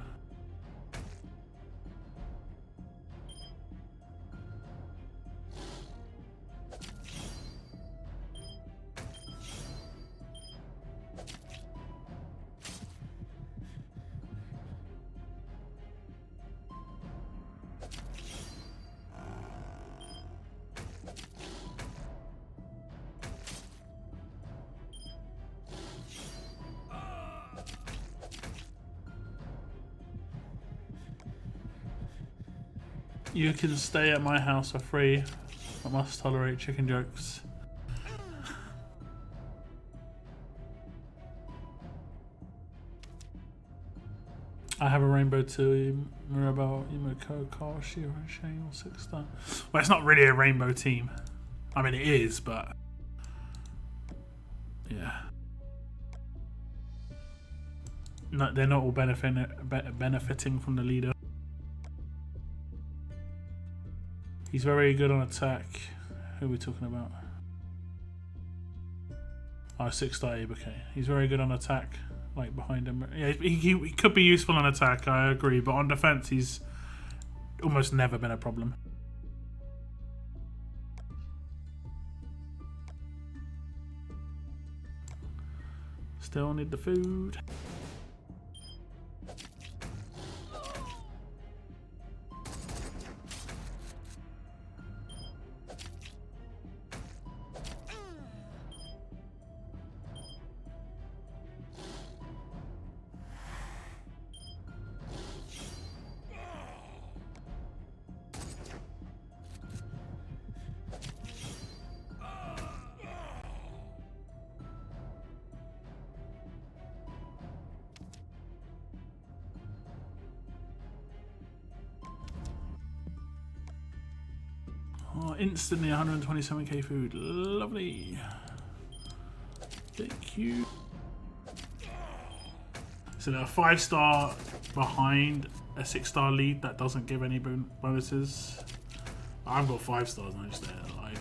You can stay at my house for free. I must tolerate chicken jokes. I have a rainbow too. Mirabelle, Imoko, Carl, Shiro, and Shane, all 6-star. Well, it's not really a rainbow team. I mean, it is, but yeah. No, they're not all benefiting from the leader. He's very good on attack. Who are we talking about? Oh, 6-star Abe, okay. He's very good on attack, like behind him. Yeah, he could be useful on attack, I agree, but on defense he's almost never been a problem. Still need the food. instantly 127k food. Lovely. Thank you. So they're a 5-star behind a 6-star lead that doesn't give any bonuses. I've got 5 stars and I just stay alive.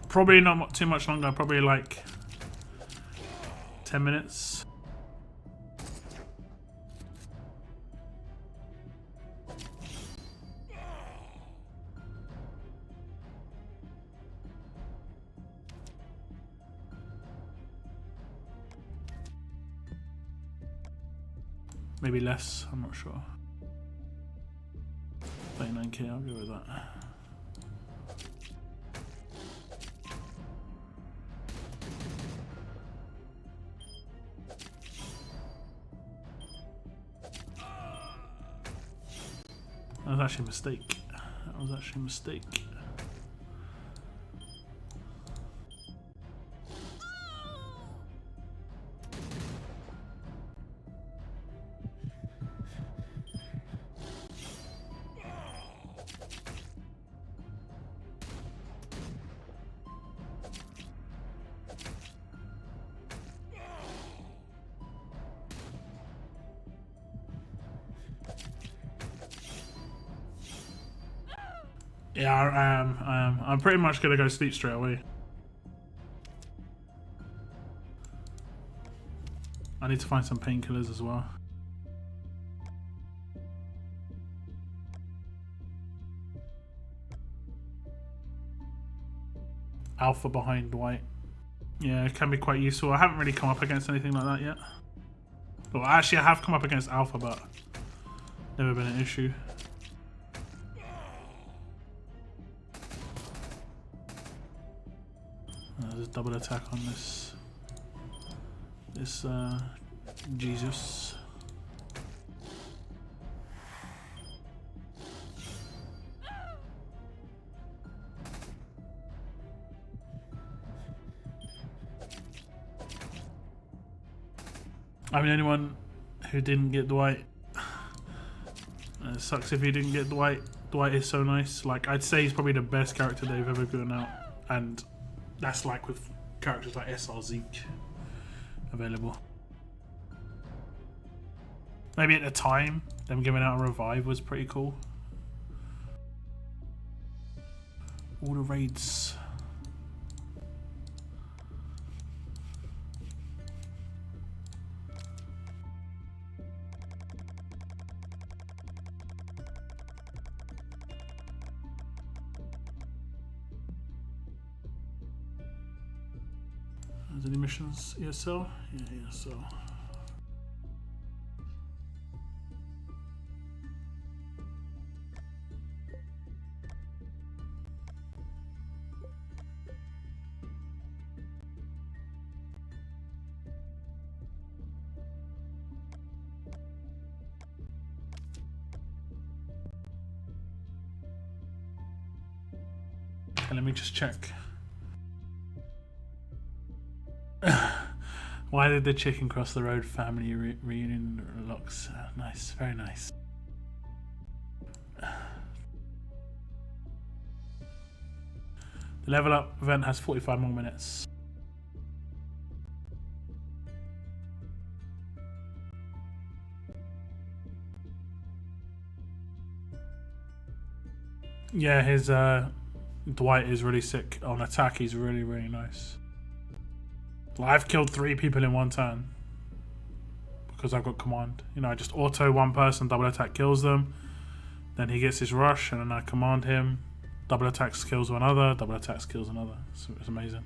Probably not too much longer, probably like 10 minutes. Maybe less, I'm not sure. 39k, I'll go with that. That was actually a mistake. That was actually a mistake. Yeah, I am. I'm pretty much gonna go sleep straight away. I need to find some painkillers as well. Alpha behind Dwight. Yeah, it can be quite useful. I haven't really come up against anything like that yet. Well, actually, I have come up against Alpha, but never been an issue. There's a double attack on this Jesus. I'm the only one who didn't get Dwight. It sucks if you didn't get Dwight. Dwight is so nice. Like, I'd say he's probably the best character they've ever given out, and that's like with characters like SR Zeke available. Maybe at the time, them giving out a revive was pretty cool. All the raids. Any missions? ESL? Yeah, ESL. Okay, let me just check. Why did the chicken cross the road? Family reunion looks nice, very nice. The level up event has 45 more minutes. Yeah, his Dwight is really sick. On attack, he's really, really nice. I've killed 3 people in one turn because I've got command. You know, I just auto one person, double attack kills them. Then he gets his rush, and then I command him. Double attacks kills one other, double attacks kills another. So it's amazing.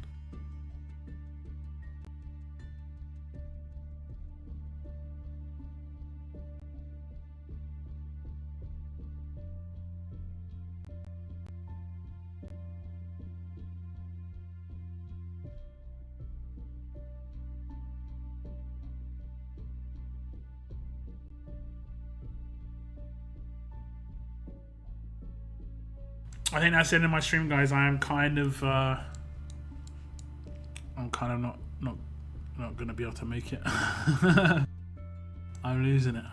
I think that's the end of my stream, guys. I'm kind of not gonna be able to make it. I'm losing it.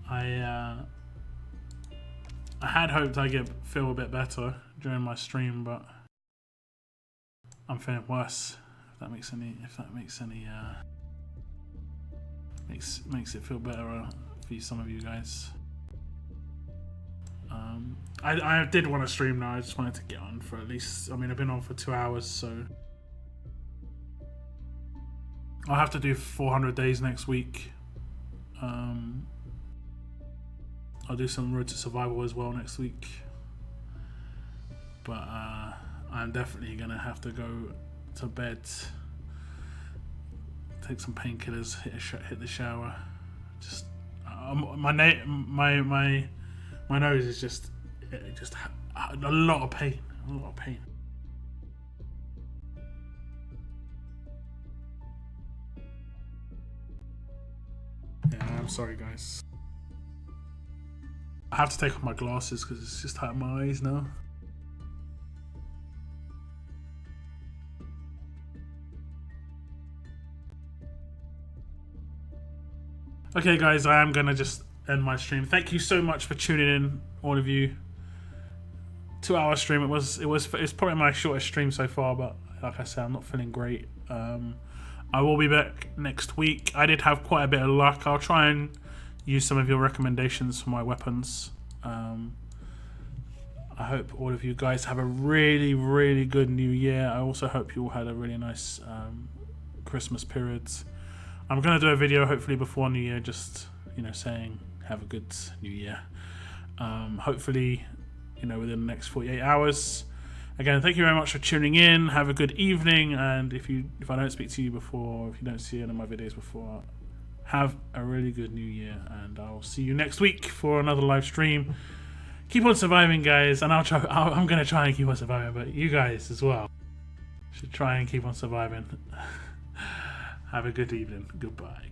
I had hoped I'd feel a bit better during my stream, but I'm feeling worse. If that makes any makes it feel better for some of you guys. I did want to stream now. I just wanted to get on for at least. I mean, I've been on for 2 hours, so I'll have to do 400 days next week. I'll do some Road to Survival as well next week. But I'm definitely gonna have to go to bed, take some painkillers, hit the shower. Just my nose is just a lot of pain. Yeah, I'm sorry, guys. I have to take off my glasses because it's just hurting my eyes now. Okay, guys, I am gonna just end my stream. Thank you so much for tuning in, all of you. 2 hour stream. It's probably my shortest stream so far, but like I said, I'm not feeling great. I will be back next week. I did have quite a bit of luck. I'll try and use some of your recommendations for my weapons. I hope all of you guys have a really, really good New Year. I also hope you all had a really nice Christmas period. I'm going to do a video hopefully before New Year, just, you know, saying have a good New Year. Hopefully, you know, within the next 48 hours. Again, thank you very much for tuning in. Have a good evening, and if I don't speak to you before, if you don't see any of my videos before, have a really good New Year, and I'll see you next week for another live stream. Keep on surviving, guys, and I'm going to try and keep on surviving, but you guys as well should try and keep on surviving. Have a good evening. Goodbye.